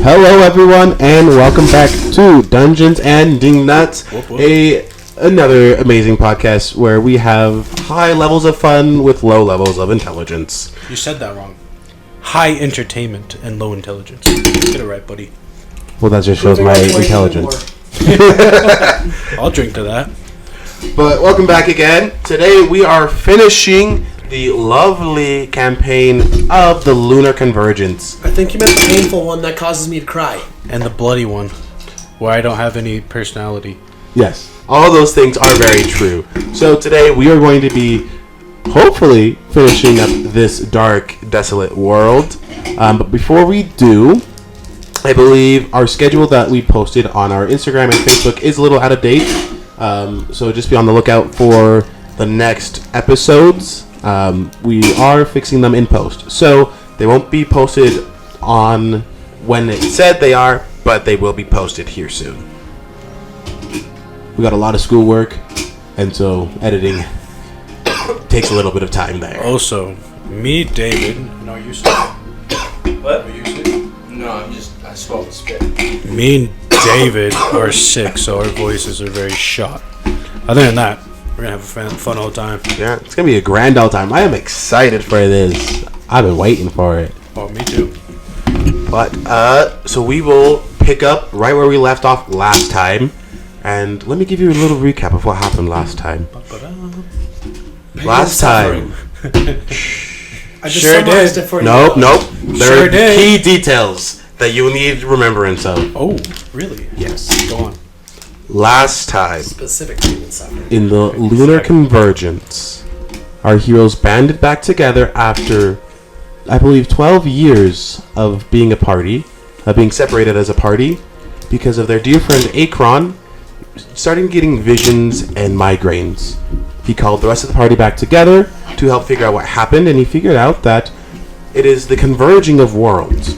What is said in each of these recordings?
Hello everyone and welcome back to Dungeons and Dingnuts, another amazing podcast where we have high levels of fun with low levels of intelligence. You said that wrong. High entertainment and low intelligence. Get it right, buddy. Well, that just shows my intelligence. I'll drink to that. But welcome back again. Today we are finishing the lovely campaign of the Lunar Convergence. I think you meant the painful one that causes me to cry. And the bloody one, where I don't have any personality. Yes, all those things are very true. So today we are going to be hopefully finishing up this dark, desolate world. But before we do, I believe our schedule that we posted on our Instagram and Facebook is a little out of date. So just be on the lookout for the next episodes. We are fixing them in post, so they won't be posted on when it said they are, but they will be posted here soon. We got a lot of schoolwork, and so editing takes a little bit of time there. Also, me, David. No, you said. What? Are you sick? No, I spoke spit. Me and David are sick, so our voices are very shot. Other than that, we're gonna have a fun old time. Yeah, it's gonna be a grand old time. I am excited for this. I've been waiting for it. Oh, me too. But so we will pick up right where we left off last time, and let me give you a little recap of what happened last time. Last time. I just Sure summarized did. it for you. Nope. There Sure are did. key details that you need remembrance of. Oh, really? Yes. Go on. Last time, Specific human suffering. in the Lunar Convergence, our heroes banded back together after, I believe, 12 years of being a party, being separated as a party, because of their dear friend Akron starting getting visions and migraines. He called the rest of the party back together to help figure out what happened, and he figured out that it is the converging of worlds.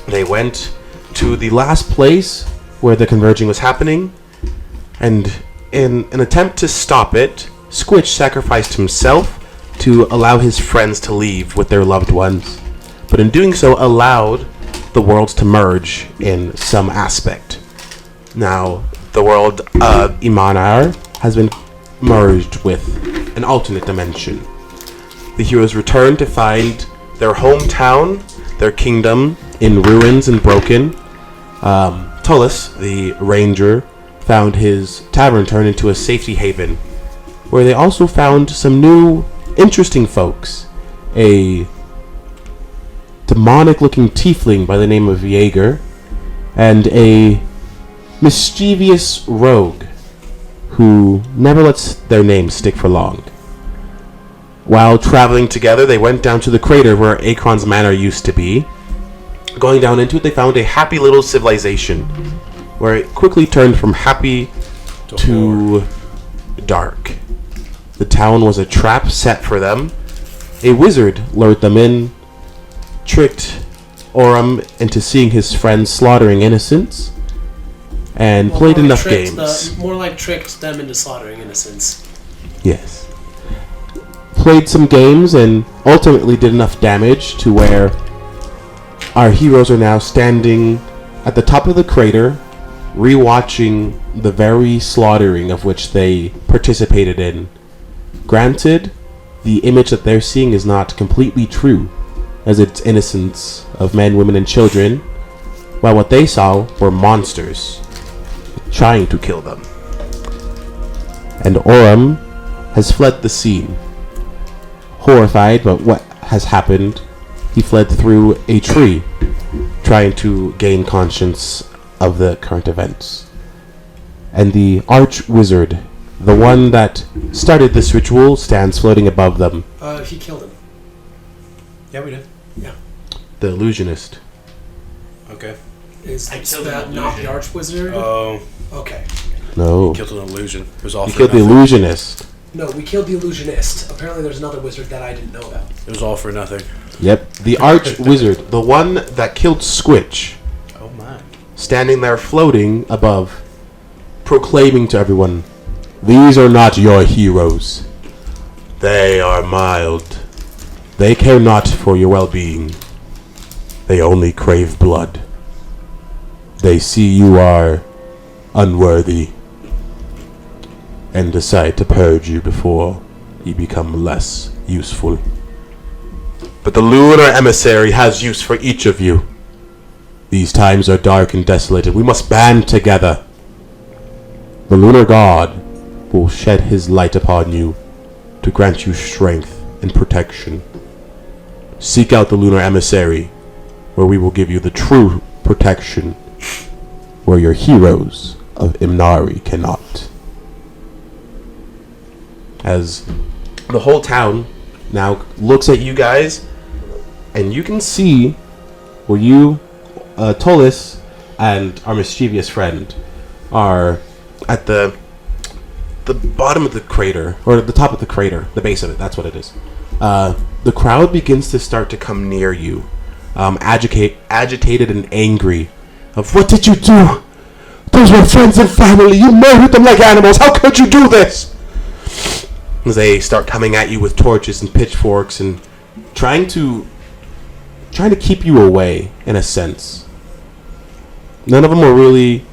They went to the last place where the converging was happening, and in an attempt to stop it, Squitch sacrificed himself to allow his friends to leave with their loved ones, but in doing so allowed the worlds to merge in some aspect. Now, the world of Imanar has been merged with an alternate dimension. The heroes return to find their hometown, their kingdom, in ruins and broken. Tullus, the ranger, found his tavern turned into a safety haven, where they also found some new, interesting folks. A demonic-looking tiefling by the name of Jaeger, and a mischievous rogue who never lets their name stick for long. While traveling together, they went down to the crater where Akron's manor used to be. Going down into it, they found a happy little civilization, where it quickly turned from happy to dark. The town was a trap set for them. A wizard lured them in, tricked Oram into seeing his friends slaughtering innocents, and played enough games. More like tricked them into slaughtering innocents. Yes. Played some games and ultimately did enough damage to where our heroes are now standing at the top of the crater, rewatching the very slaughtering of which they participated in. Granted, the image that they're seeing is not completely true, as it's innocence of men, women, and children, while what they saw were monsters trying to kill them. And Oram has fled the scene. Horrified by what has happened, he fled through a tree, trying to gain conscience of the current events. And the arch-wizard, the one that started this ritual, stands floating above them. He killed him. Yeah, we did. Yeah. The illusionist. Okay. Is I killed that an not the illusion. Archwizard? Oh, Okay. No. killed an illusion. It was all He for killed the nothing. illusionist. No, we killed the illusionist. Apparently there's another wizard that I didn't know about. It was all for nothing. Yep. The arch-wizard, the one that killed Squitch, Oh my. standing there floating above, proclaiming to everyone, "These are not your heroes. They are mild. They care not for your well-being. They only crave blood. they see you are unworthy and decide to purge you before you become less useful. But the Lunar Emissary has use for each of you. These times are dark and desolated. We must band together. The Lunar God will shed his light upon you to grant you strength and protection. Seek out the Lunar Emissary, where we will give you the true protection, where your heroes of Imnari cannot. As the whole town now looks at you guys, and you can see where you, Tolis, and our mischievous friend are at the bottom of the crater, or the top of the crater, the base of it. That's what it is. The crowd begins to start to come near you, agitated and angry. Of what did you do? Those were friends and family. You murdered them like animals. How could you do this? As they start coming at you with torches and pitchforks and trying to keep you away, in a sense. None of them are really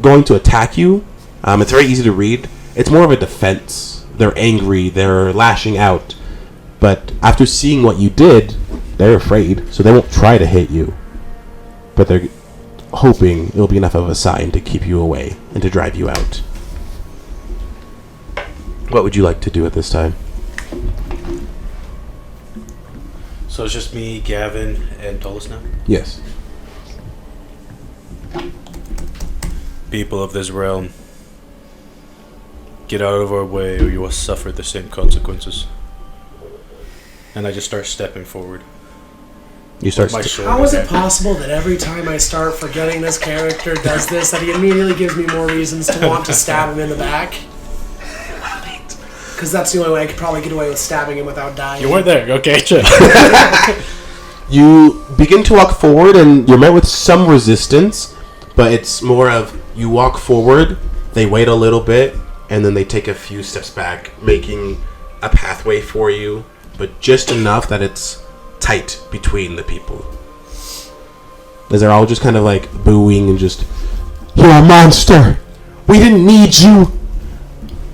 going to attack you. It's very easy to read. It's more of a defense. They're angry. They're lashing out. But after seeing what you did, they're afraid, so they won't try to hit you. But they're hoping it'll be enough of a sign to keep you away and to drive you out. What would you like to do at this time? So it's just me, Gavin, and Tolis now? Yes. People of this realm, get out of our way or you will suffer the same consequences. And I just start stepping forward. You start. How is it possible that every time I start forgetting this character does this, that he immediately gives me more reasons to want to stab him in the back? Because that's the only way I could probably get away with stabbing him without dying. You weren't there, okay, chill. You begin to walk forward, and you're met with some resistance, but it's more of you walk forward, they wait a little bit, and then they take a few steps back, making a pathway for you, but just enough that it's tight between the people. As they're all just kind of like booing and just, "You're a monster! We didn't need you!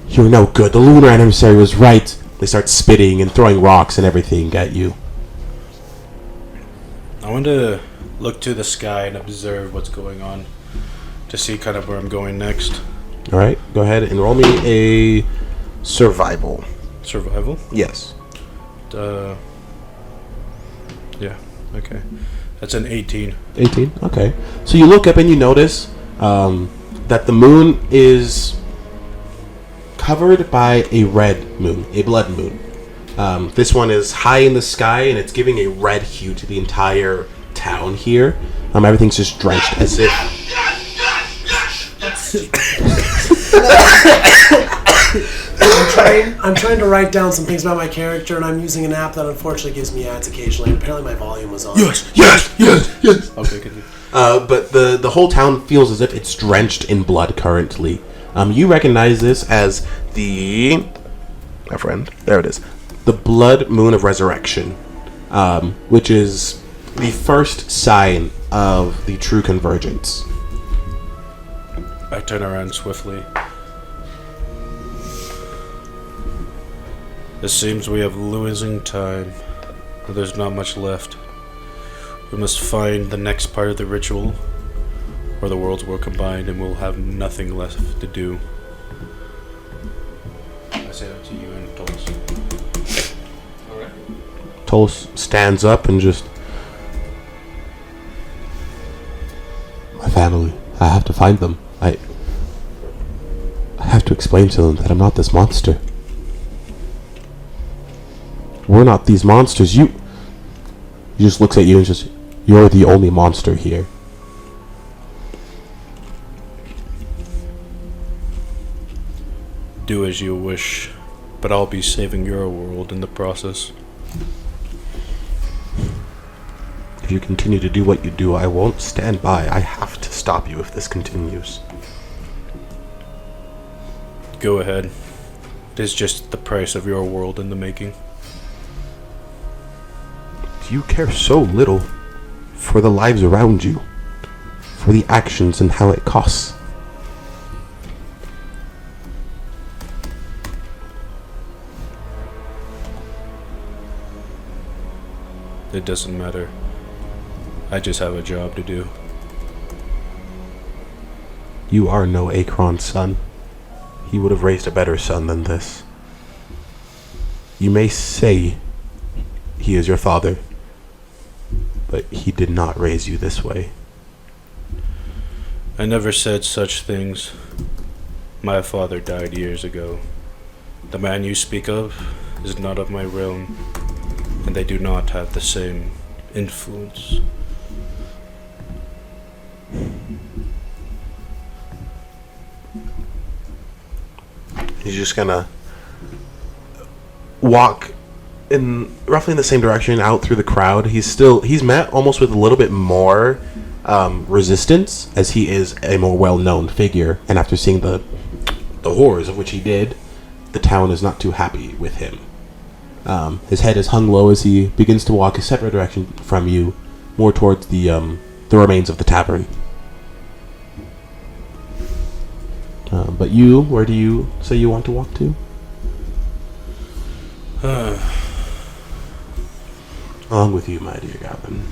You're no good. The Lunar Emissary was right." They start spitting and throwing rocks and everything at you. I want to look to the sky and observe what's going on to see kind of where I'm going next. Alright, go ahead and roll me a survival. Survival? Yes. Yeah, okay. That's an 18. 18? Okay. So you look up and you notice that the moon is covered by a red moon, a blood moon. This one is high in the sky and it's giving a red hue to the entire town here. Everything's just drenched as if... I'm trying to write down some things about my character, and I'm using an app that unfortunately gives me ads occasionally. Apparently my volume was on. Yes. Okay, good. But the whole town feels as if it's drenched in blood currently. You recognize this as my friend, there it is, the blood moon of resurrection, which is the first sign of the true convergence. I turn around swiftly. It seems we have losing time. There's not much left. We must find the next part of the ritual, or the worlds will combine and we'll have nothing left to do. I say that to you and Tolis. Alright. Tolos stands up and just... My family. I have to find them. I have to explain to them that I'm not this monster. We're not these monsters. He just looks at you and just... You're the only monster here. Do as you wish, but I'll be saving your world in the process. If you continue to do what you do, I won't stand by. I have to stop you if this continues. Go ahead. It is just the price of your world in the making. You care so little for the lives around you, for the actions and how it costs. It doesn't matter. I just have a job to do. You are no Akron's son. He would have raised a better son than this. You may say he is your father, but he did not raise you this way. I never said such things. My father died years ago. The man you speak of is not of my realm, and they do not have the same influence. He's just gonna walk in roughly in the same direction out through the crowd. He's met almost with a little bit more resistance, as he is a more well-known figure, and after seeing the horrors of which he did, the town is not too happy with him. His head is hung low as he begins to walk a separate direction from you, more towards the remains of the tavern. But you, where do you say you want to walk to? Along with you, my dear Gavin.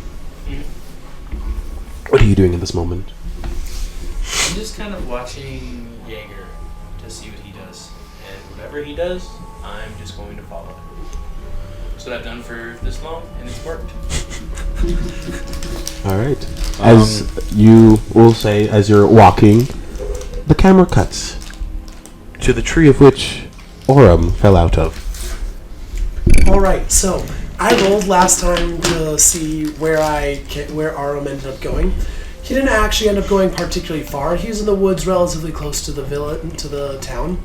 What are you doing at this moment? I'm just kind of watching Jaeger to see what he does. And whatever he does, I'm just going to follow. That's what I've done for this long, and it's worked. Alright. As you will say, as you're walking, the camera cuts to the tree of which Aurum fell out of. Alright, so I rolled last time to see where Aurum ended up going. He didn't actually end up going particularly far. He was in the woods relatively close to the village, to the town,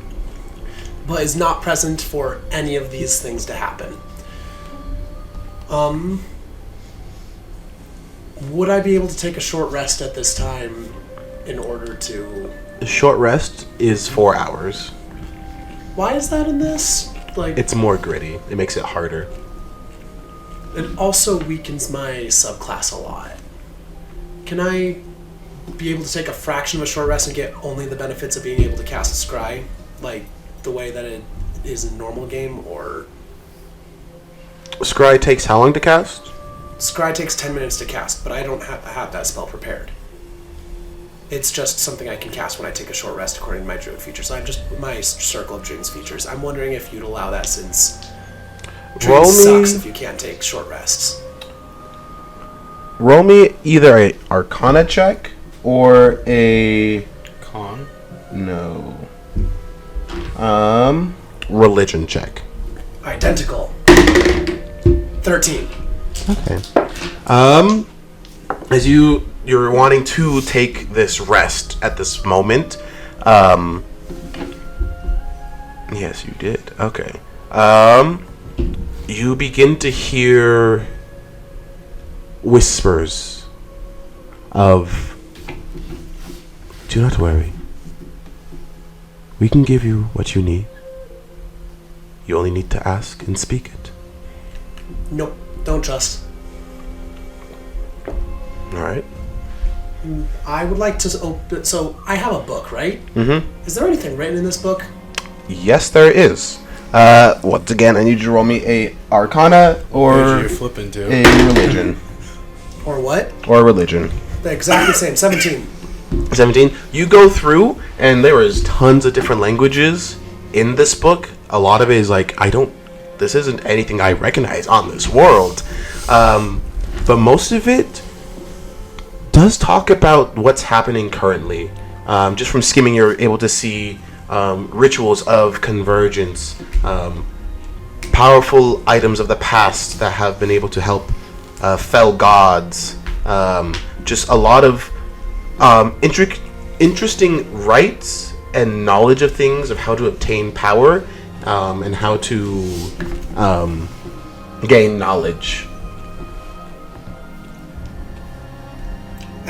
but is not present for any of these things to happen. Would I be able to take a short rest at this time in order to... The short rest is 4 hours. Why is that in this? It's more gritty. It makes it harder. It also weakens my subclass a lot. Can I be able to take a fraction of a short rest and get only the benefits of being able to cast Scry, like the way that it is in normal game, or... Scry takes how long to cast? Scry takes 10 minutes to cast, but I don't have that spell prepared. It's just something I can cast when I take a short rest according to my Druid features. So I'm just my Circle of Dreams features. I'm wondering if you'd allow that, since Dreams sucks if you can't take short rests. Roll me either a Arcana check or a... Con? No. Religion check. Identical. 13. Okay. As you're wanting to take this rest at this moment, yes, you did. Okay. You begin to hear whispers of, do not worry. We can give you what you need. You only need to ask and speak it. Nope, don't trust. Alright. I would like to open... So, I have a book, right? Mm-hmm. Is there anything written in this book? Yes, there is. Once again, I need you to roll me a Arcana or You're flipping to. a Religion. Or what? Or religion. The exact same. 17. 17. You go through, and there is tons of different languages in this book. A lot of it is like, this isn't anything I recognize on this world. But most of it does talk about what's happening currently. Just from skimming, you're able to see rituals of convergence, powerful items of the past that have been able to help fell gods, just a lot of interesting rites and knowledge of things, of how to obtain power, and how to gain knowledge.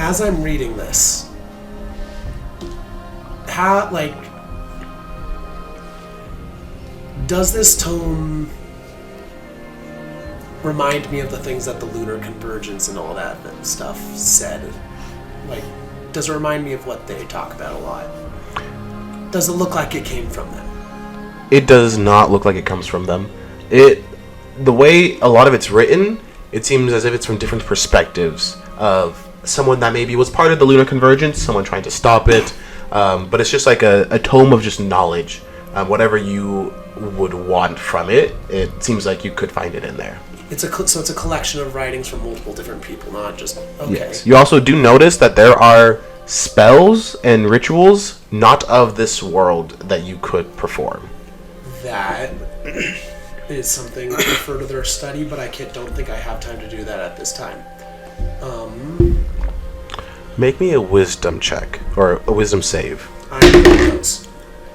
As I'm reading this, does this tome remind me of the things that the Lunar Convergence and all that stuff said? does it remind me of what they talk about a lot? Does it look like it came from them? It does not look like it comes from them. The way a lot of it's written, it seems as if it's from different perspectives of someone that maybe was part of the Lunar Convergence, someone trying to stop it, but it's just like a tome of just knowledge. Whatever you would want from it, it seems like you could find it in there. So it's a collection of writings from multiple different people, not just... Okay. Yes. You also do notice that there are spells and rituals not of this world that you could perform. That is something to refer to their study, but I don't think I have time to do that at this time. Make me a wisdom check, or a wisdom save. I'm doing those.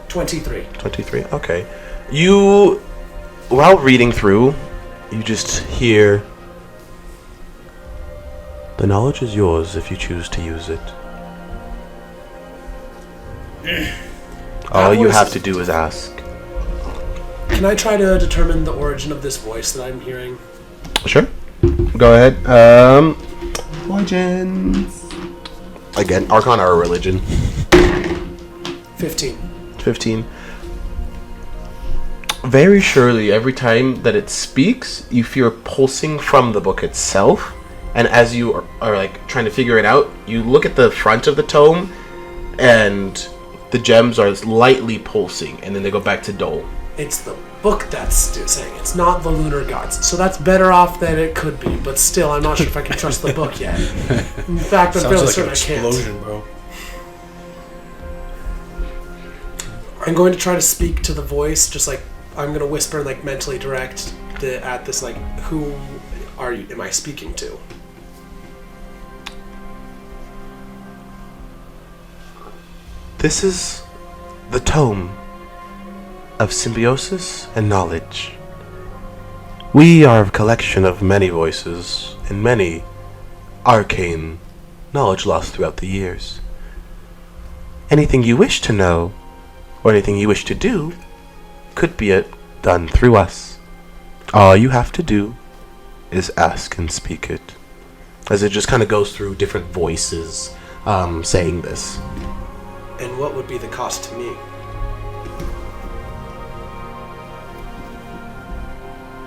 23. 23, okay. You, while reading through, you just hear, the knowledge is yours if you choose to use it. All you have to do is ask. Can I try to determine the origin of this voice that I'm hearing? Sure. Go ahead. Legends. Again, Arcana or religion. 15. 15. Very surely, every time that it speaks, you feel pulsing from the book itself. And as you are like trying to figure it out, you look at the front of the tome, and the gems are lightly pulsing, and then they go back to dull. It's the book that's saying it's not the lunar gods. So that's better off than it could be. But still, I'm not sure if I can trust the book yet. In fact, I'm fairly certain I can't. Explosion, bro. I'm going to try to speak to the voice, just like I'm going to whisper and like mentally direct at this, like, who am I speaking to? This is the tome of symbiosis and knowledge. We are a collection of many voices and many arcane knowledge lost throughout the years. Anything you wish to know, or anything you wish to do, could be done through us. All you have to do is ask and speak it. As it just kind of goes through different voices saying this. And what would be the cost to me?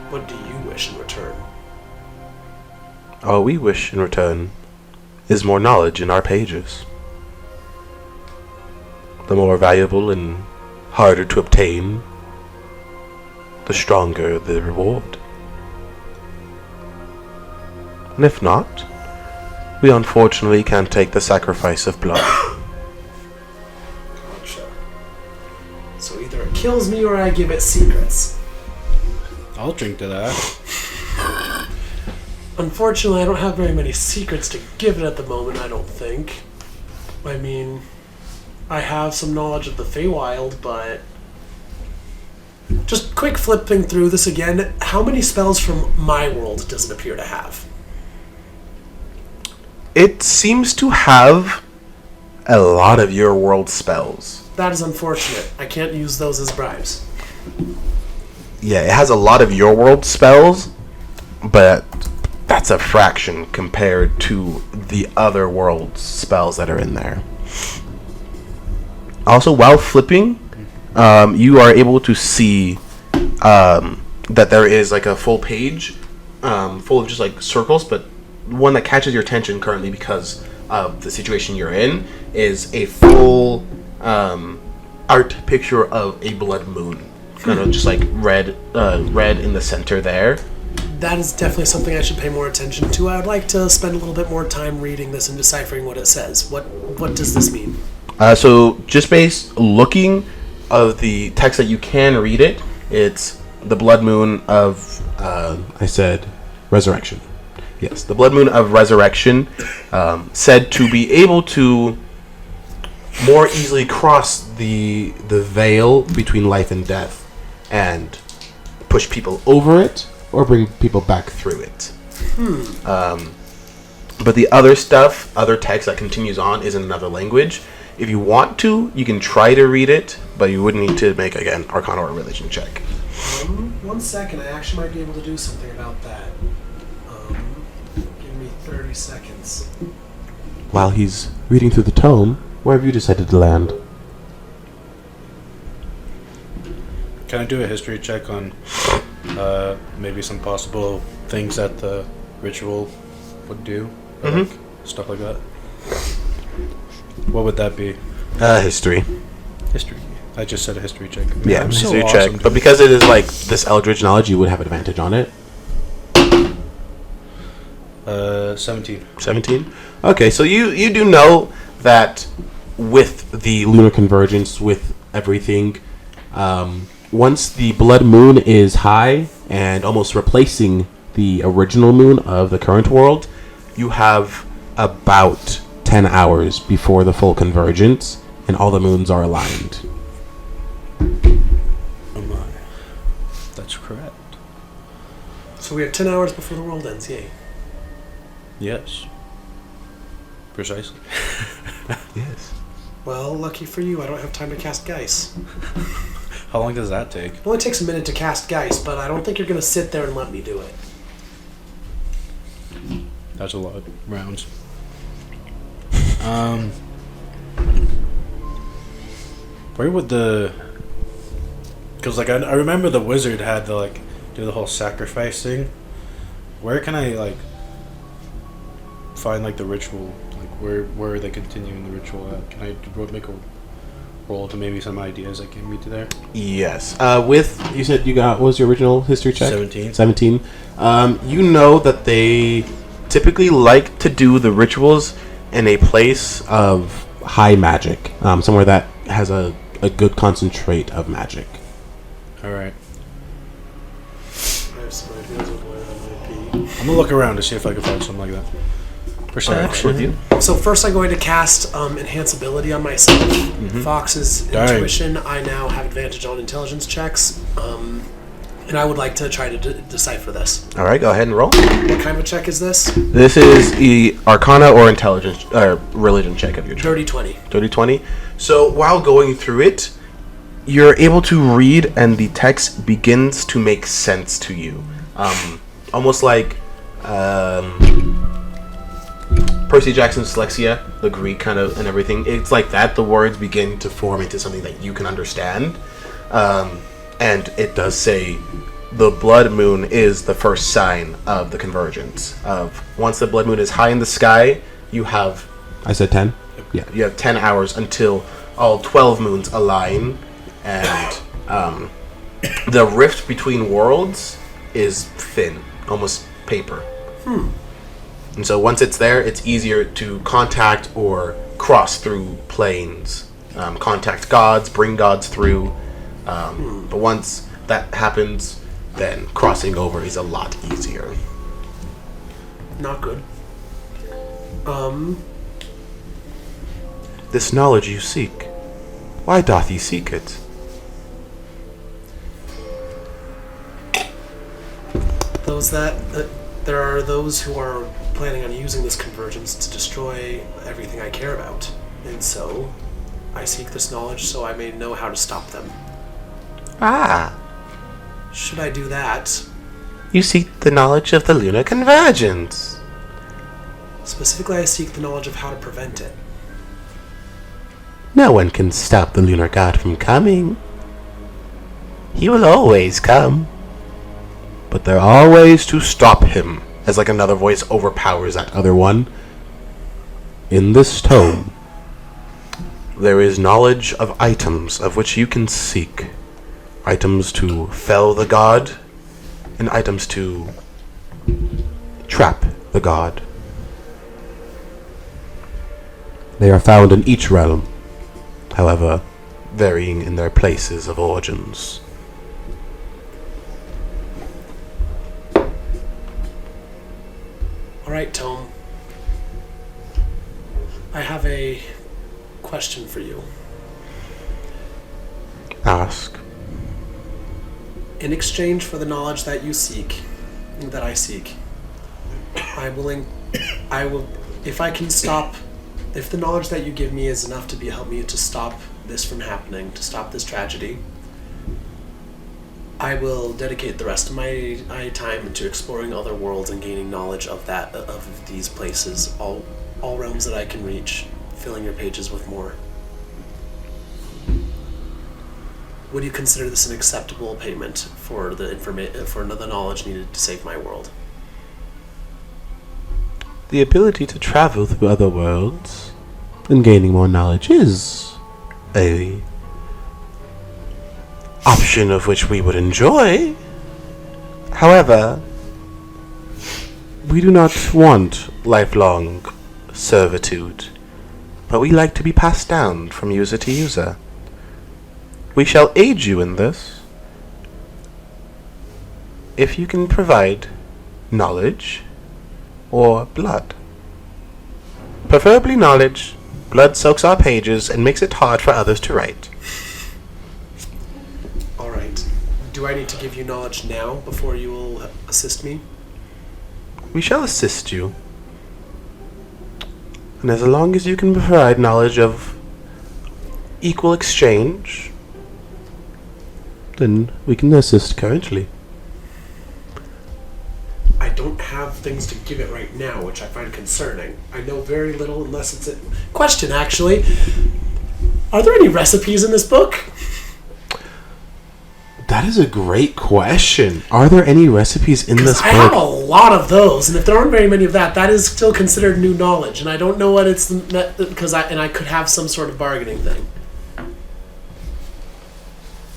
What do you wish in return? All we wish in return is more knowledge in our pages. The more valuable and harder to obtain, the stronger the reward. And if not, we unfortunately can't take the sacrifice of blood. Gotcha. So either it kills me or I give it secrets. I'll drink to that. Unfortunately, I don't have very many secrets to give it at the moment, I don't think. I mean, I have some knowledge of the Feywild, but... Just quick flipping through this again, how many spells from my world does it appear to have? It seems to have a lot of your world spells. That is unfortunate. I can't use those as bribes. Yeah, it has a lot of your world spells, but that's a fraction compared to the other world spells that are in there. Also, while flipping, you are able to see that there is like a full page full of just like circles, but one that catches your attention currently because of the situation you're in is a full art picture of a blood moon. Kind of just like red in the center there. That is definitely something I should pay more attention to. I would like to spend a little bit more time reading this and deciphering what it says. What does this mean? So just based looking of the text that you can read it, it's the blood moon of I said resurrection. Yes, the blood moon of resurrection, said to be able to more easily cross the veil between life and death and push people over it or bring people back through it. But the other stuff, other text that continues on is in another language. If you want to, you can try to read it, but you would need to make, again, Arcana or Religion check. 1 second, I actually might be able to do something about that. Give me 30 seconds. while he's reading through the tome, where have you decided to land? Can I do a history check on maybe some possible things that the ritual would do? Or like stuff like that? What would that be? History. History. I just said a history check. Yeah, I'm so history awesome, check. dude. But because it is like this eldritch knowledge, you would have advantage on it. 17. 17? Okay, so you do know that with the lunar convergence, with everything, once the blood moon is high and almost replacing the original moon of the current world, you have about 10 hours before the full convergence, and all the moons are aligned. Oh my. That's correct. So we have 10 hours before the world ends, yay. Yes. Precisely. Yes. Well, lucky for you, I don't have time to cast Geist. How long does that take? It only takes a minute to cast Geist, but I don't think you're going to sit there and let me do it. That's a lot of rounds. Where would the... Because, like, I remember the wizard had to, like, do the whole sacrifice thing. Where can I, like, find, like, the ritual? Like, where are they continuing the ritual at? Can I make a roll to maybe some ideas that get me to there? Yes. With, you said you got, what was your original history check? 17. 17. You know that they typically like to do the rituals in a place of high magic. Somewhere that has a good concentrate of magic. Alright. I have some ideas of where that might be. I'm gonna look around to see if I can find something like that. Perception. With you? So first I'm going to cast Enhance Ability on myself. Fox's Dang. Intuition, I now have advantage on intelligence checks. And I would like to try to decipher this. All right, go ahead and roll. What kind of a check is this? This is the Arcana or Intelligence or Religion check of your choice. Dirty 20. Dirty 20. So while going through it, you're able to read, and the text begins to make sense to you. Almost like Percy Jackson's Dyslexia, the Greek kind of and everything. It's like that. The words begin to form into something that you can understand. And it does say the blood moon is the first sign of the convergence. Of once the blood moon is high in the sky, you have... I said 10? Yeah, you have 10 hours until all 12 moons align, and the rift between worlds is thin, almost paper. And so once it's there, it's easier to contact or cross through planes, contact gods, bring gods through. But once that happens, then crossing over is a lot easier. Not good. This knowledge you seek, why doth ye seek it? There are those who are planning on using this convergence to destroy everything I care about. And so, I seek this knowledge so I may know how to stop them. Ah, Should I do that? you seek the knowledge of the lunar convergence. Specifically, I seek the knowledge of how to prevent it. No one can stop the lunar god from coming. He will always come. But there are ways to stop him. As like another voice overpowers that other one. In this tome, there is knowledge of items of which you can seek. Items to fell the god, and items to trap the god. They are found in each realm, however, varying in their places of origins. Alright, Tome. I have a question for you. Ask. In exchange for the knowledge that you seek, that I seek, I will, if I can stop, if the knowledge that you give me is enough to help me to stop this from happening, to stop this tragedy, I will dedicate the rest of my time to exploring other worlds and gaining knowledge of these places, all all realms that I can reach, filling your pages with more. Would you consider this an acceptable payment for the knowledge needed to save my world? The ability to travel through other worlds and gaining more knowledge is a option of which we would enjoy. However, we do not want lifelong servitude, but we like to be passed down from user to user. We shall aid you in this if you can provide knowledge or blood. Preferably knowledge. Blood soaks our pages and makes it hard for others to write. Alright. Do I need to give you knowledge now before you will assist me? We shall assist you. And as long as you can provide knowledge of equal exchange, then we can assist currently. I don't have things to give it right now, which I find concerning. I know very little unless it's a... Question, actually. Are there any recipes in this book? That is a great question. Are there any recipes in this book? I have a lot of those, and if there aren't very many of that is still considered new knowledge, and I don't know what it's... because I could have some sort of bargaining thing.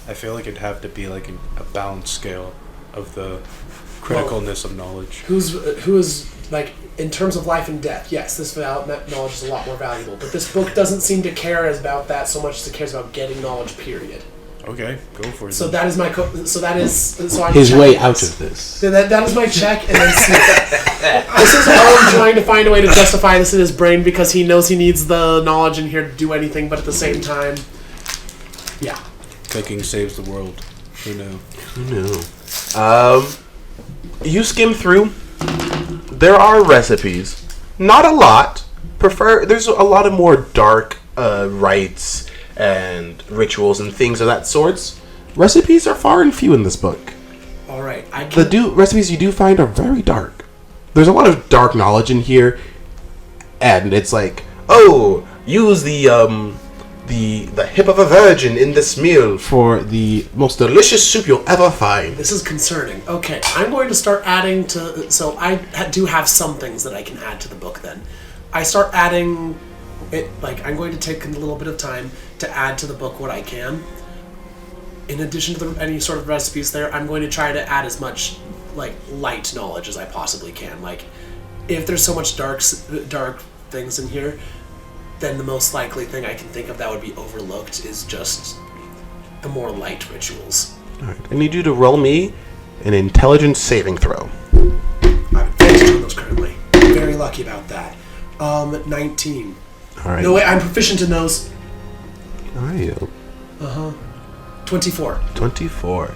I feel like it'd have to be like a balanced scale of the criticalness of knowledge. Who is like in terms of life and death? Yes, this knowledge is a lot more valuable, but this book doesn't seem to care about that so much as it cares about getting knowledge. Period. Okay, go for it. So that is my so I his way out of this. That is my check, and then this is Owen trying to find a way to justify this in his brain because he knows he needs the knowledge in here to do anything, but at the same time, yeah. Cooking saves the world. Who knew? You skim through. There are recipes. Not a lot. There's a lot of more dark rites and rituals and things of that sorts. Recipes are far and few in this book. All right, recipes you do find are very dark. There's a lot of dark knowledge in here, and it's like, oh, use the hip of a virgin in this meal for the most delicious soup you'll ever find. This is concerning. Okay, I'm going to start adding to... So I do have some things that I can add to the book then. I start adding it, like, I'm going to take a little bit of time to add to the book what I can. In addition to any sort of recipes there, I'm going to try to add as much, like, light knowledge as I possibly can. Like, if there's so much dark things in here, then the most likely thing I can think of that would be overlooked is just the more light rituals. Alright, I need you to roll me an intelligence saving throw. I'm advanced on those currently. Very lucky about that. 19. Alright. No, wait, I'm proficient in those. Are you? 24. 24.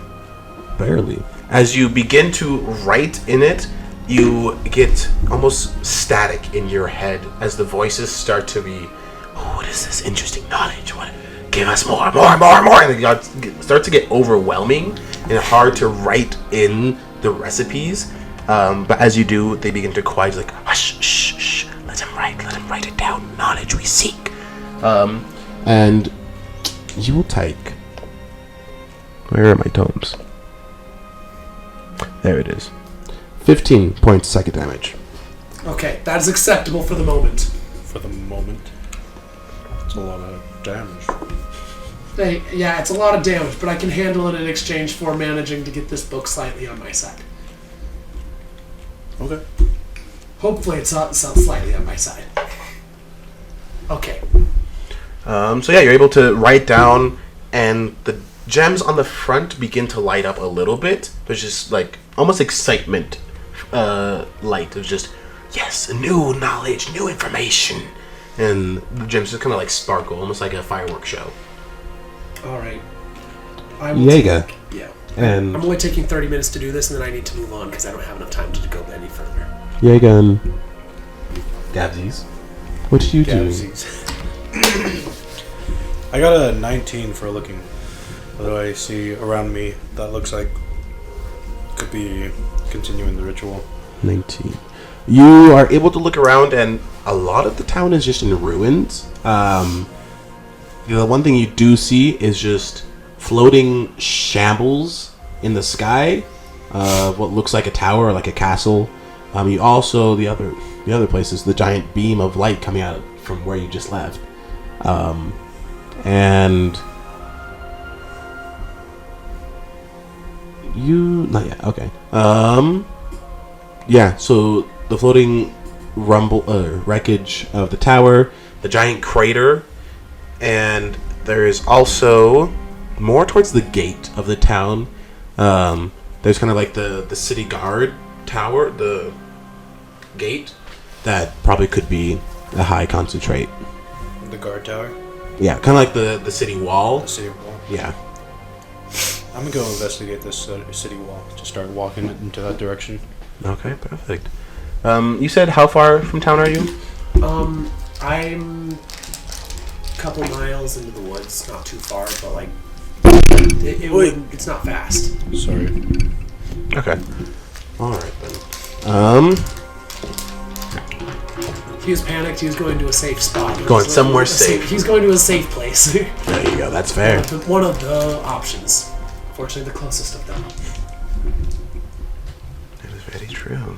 Barely. As you begin to write in it, you get almost static in your head as the voices start to be, oh, what is this interesting knowledge? What? Give us more. And they start to get overwhelming and hard to write in the recipes. But as you do, they begin to quiet, like, hush, shh, let him write it down. Knowledge we seek. And you will take, where are my tomes? There it is. 15 points psychic damage. Okay, that is acceptable for the moment. For the moment. It's a lot of damage. Hey, yeah, it's a lot of damage, but I can handle it in exchange for managing to get this book slightly on my side. Okay. Hopefully it's slightly on my side. Okay. So yeah, you're able to write down, and the gems on the front begin to light up a little bit. There's just like almost excitement, light of just, yes, new knowledge, new information, and the gems just kind of like sparkle, almost like a fireworks show. All right. Jaeger. Yeah. And I'm only taking 30 minutes to do this, and then I need to move on because I don't have enough time to go any further. Jaeger and Gabsies. What are you doing? I got a 19 for looking. What do I see around me that looks like could be continuing the ritual? 19. You are able to look around, and a lot of the town is just in ruins. The one thing you do see is just floating shambles in the sky of what looks like a tower or like a castle. You also the other place is the giant beam of light coming out from where you just left, and you not yet. Okay. Yeah. So the floating wreckage of the tower, the giant crater, and there is also more towards the gate of the town. There's kind of like the city guard tower, the gate that probably could be a high concentrate. The guard tower? Yeah, kind of like the city wall. The city wall. Yeah. I'm gonna go investigate this city wall. Just start walking into that direction. Okay, perfect. You said how far from town are you? I'm a couple miles into the woods, not too far, but like it's not fast. Sorry. Okay. All right then. He was panicked. He was going to a safe spot. Going somewhere safe. He's going to a safe place. There you go. That's fair. One of the options. Fortunately, the closest of them. That is very true.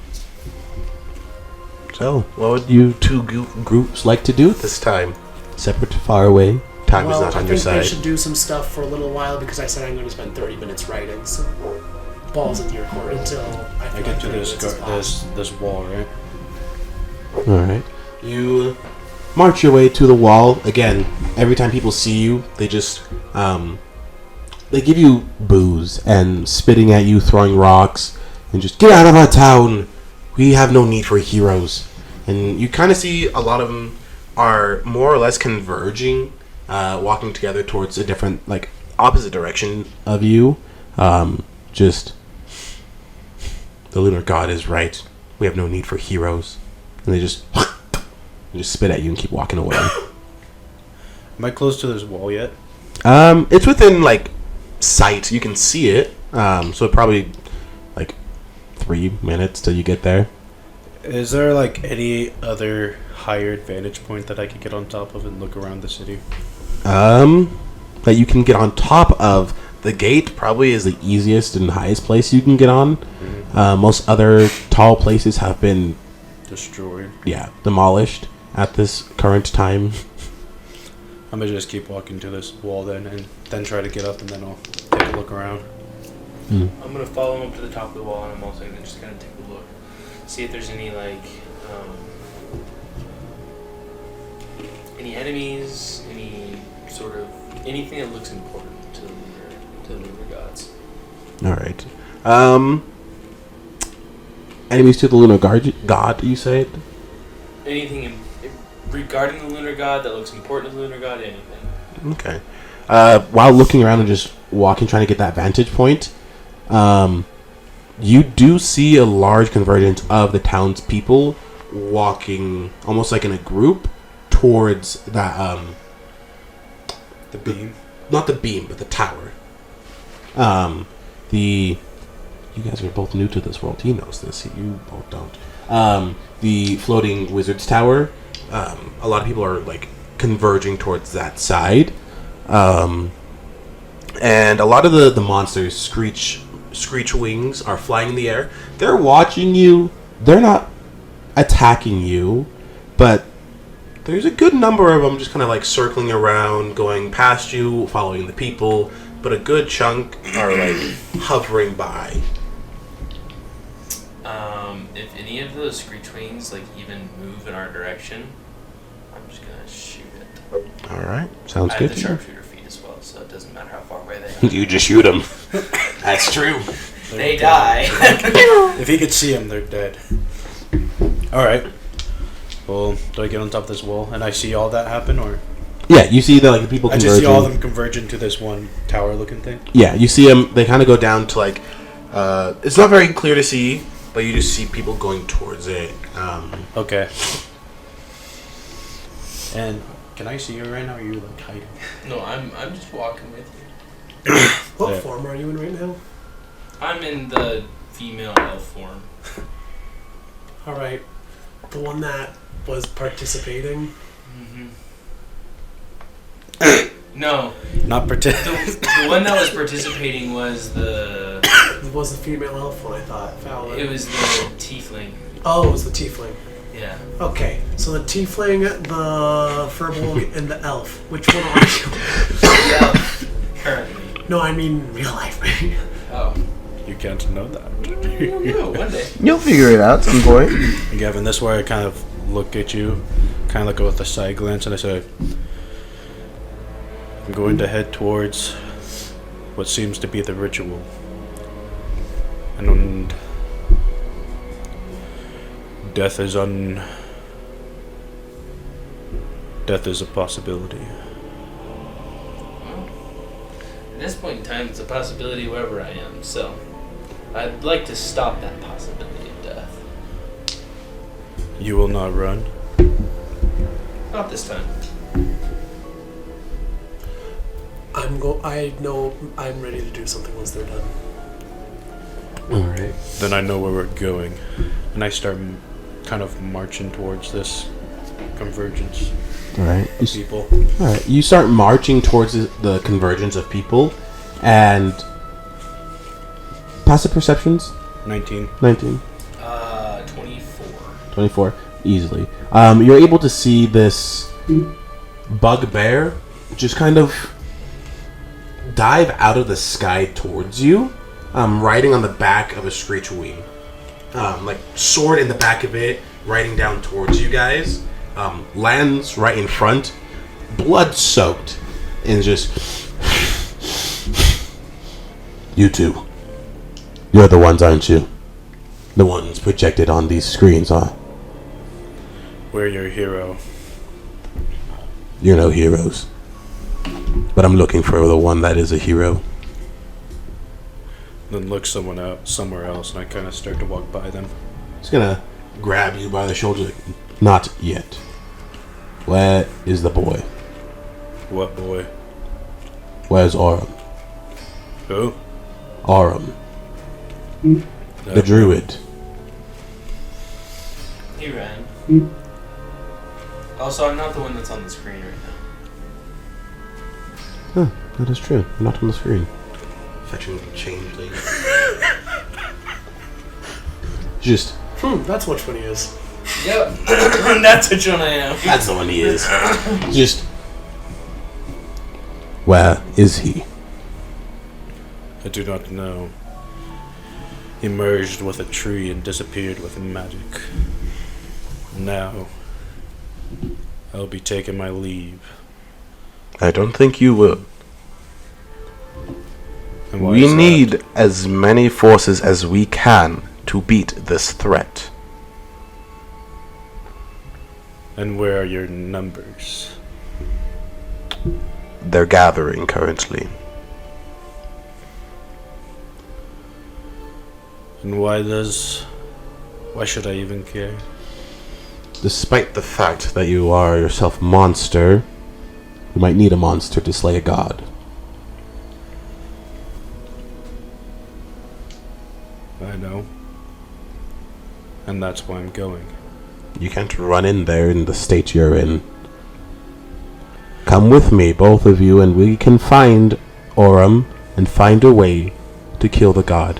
So, what would you two groups like to do at this time? Separate, far away. Time is not on your I side. think I should do some stuff for a little while because I said I'm going to spend 30 minutes writing. So, balls in your court until I get to this wall, right? All right. You march your way to the wall. Again, every time people see you, they just they give you booze and spitting at you, throwing rocks, and just get out of our town. We have no need for heroes. And you kind of see a lot of them are more or less converging, walking together towards a different, like, opposite direction of you. Just, the lunar god is right. We have no need for heroes. And they just spit at you and keep walking away. Am I close to this wall yet? It's within, like, sight. You can see it. So probably, like, 3 minutes till you get there. Is there, like, any other higher vantage point that I could get on top of and look around the city? That you can get on top of. The gate probably is the easiest and highest place you can get on. Mm-hmm. Most other tall places have been destroyed. Yeah, demolished at this current time. I'm gonna just keep walking to this wall then, and then try to get up, and then I'll take a look around. Mm. I'm gonna follow him up to the top of the wall, and I'm also gonna just kind of take a look, see if there's any any enemies, any sort of anything that looks important to the lunar gods. All right. Enemies to the lunar god, you said? Anything regarding the lunar god that looks important to the lunar god, anything. Okay. While looking around and just walking, trying to get that vantage point, you do see a large convergence of the townspeople walking almost like in a group towards that, the beam? Not the beam, but the tower. You guys are both new to this world. He knows this. You both don't. The floating wizard's tower. A lot of people are like converging towards that side, and a lot of the monsters, screech wings, are flying in the air. They're watching you. They're not attacking you, but there's a good number of them just kind of like circling around, going past you, following the people. But a good chunk are like hovering by. If any of those screech wings like even move in our direction, I'm just gonna shoot it. All right, sounds I good. have the sharpshooter feat as well, so it doesn't matter how far away they are. You just shoot them. That's true. They die. If he could see them, they're dead. All right. Well, do I get on top of this wall and I see all that happen, or? Yeah, you see the people I converging. just see all of them converge into this one tower-looking thing. Yeah, you see them. They kind of go down to like. It's not very clear to see, but you just see people going towards it. Okay. And can I see you right now? Or are you like hiding? No, I'm just walking with you. What form are you in right now? I'm in the female elf form. All right. The one that was participating? No. Not The one that was participating was the... It was the female elf one, I thought. Fowler. It was the tiefling. Oh, it was the tiefling. Yeah. Okay, so the tiefling, the furbolg, and the elf. Which one are you? The elf, currently. No, I mean real life. Oh. You can't know that. No, one day. You'll figure it out some point. And Gavin, that's why I kind of look at you, kind of look with a side glance, and I say, I'm going to head towards what seems to be the ritual. And death is a possibility. At this point in time, it's a possibility wherever I am, so I'd like to stop that possibility of death. You will not run. Not this time. I know I'm ready to do something once they're done. Alright. Then I know where we're going. And I start kind of marching towards this convergence Alright. of people. Alright. You start marching towards the convergence of people, and passive perceptions? 19. 19. 24. 24. Easily. You're able to see this bugbear just kind of dive out of the sky towards you, riding on the back of a screech wing. Like sword in the back of it, riding down towards you guys. Lands right in front, blood soaked, and just you two. You're the ones, aren't you? The ones projected on these screens, huh? We're your hero. You're no heroes. But I'm looking for the one that is a hero. Then look somewhere else, and I kind of start to walk by them. He's gonna grab you by the shoulder. Not yet. Where is the boy? What boy? Where's Aurum? Who? Aurum, the druid. He ran. Also, I'm not the one that's on the screen right now. Huh, that is true. I'm not on the screen. Fetching changeling. Just. That's which one he is. Yep. That's which one I am. That's the one he is. Just. Where is he? I do not know. He merged with a tree and disappeared with magic. Now, I'll be taking my leave. I don't think you will. And why We is that? need as many forces as we can to beat this threat. And where are your numbers? They're gathering currently. And why should I even care? Despite the fact that you are yourself a monster, you might need a monster to slay a god. I know. And that's why I'm going. You can't run in there in the state you're in. Come with me, both of you, and we can find Aurum and find a way to kill the god.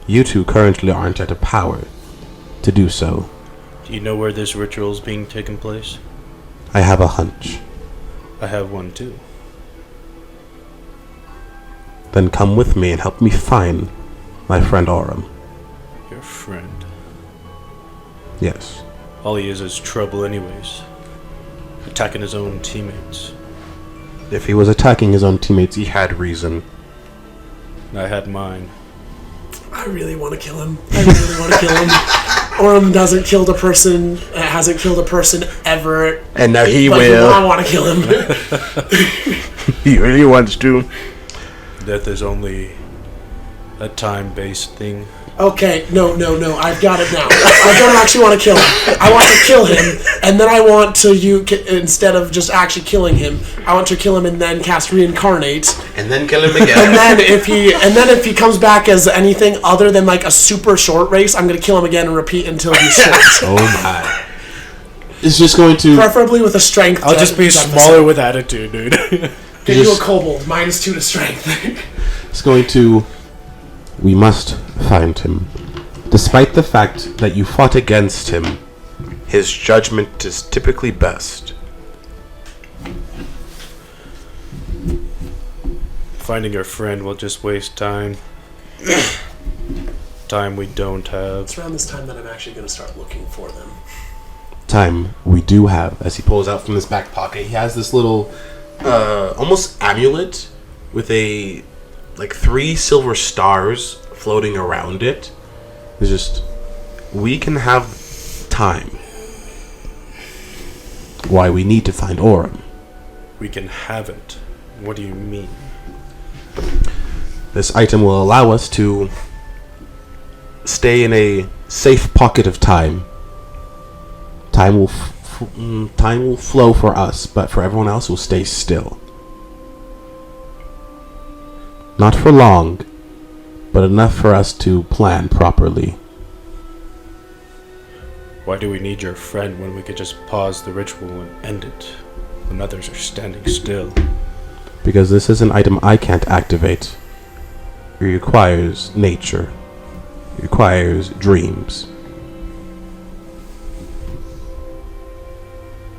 You two currently aren't at a power to do so. Do you know where this ritual is being taken place? I have a hunch. I have one too. Then come with me and help me find my friend Aurum. Your friend. Yes. All he is trouble anyways. Attacking his own teammates. If he was attacking his own teammates, he had reason. I had mine. I really want to kill him. I really want to kill him. Aurum hasn't killed a person ever. And now he But I will. want to kill him. He really wants to. Death is only a time-based thing. Okay, no, I've got it now. I don't actually want to kill him. I want to kill him, and then I want to instead of just actually killing him, I want to kill him and then cast reincarnate. And then kill him again. And then if he comes back as anything other than like a super short race, I'm gonna kill him again and repeat until he's short. Oh my! It's just going to Preferably with a strength. I'll just be smaller with attitude, dude. Get you a kobold, -2 to strength. It's going to. We must find him. Despite the fact that you fought against him, his judgment is typically best. Finding your friend will just waste time. Time we don't have. It's around this time that I'm actually going to start looking for them. Time we do have. As he pulls out from his back pocket, he has this little, almost amulet with a, 3 silver stars floating around it. It's just, we can have time. Why we need to find Orem. We can have it. What do you mean? This item will allow us to stay in a safe pocket of time. Time will flow for us, but for everyone else, will stay still. Not for long, but enough for us to plan properly. Why do we need your friend when we could just pause the ritual and end it when others are standing still? Because this is an item I can't activate. It requires nature. It requires dreams.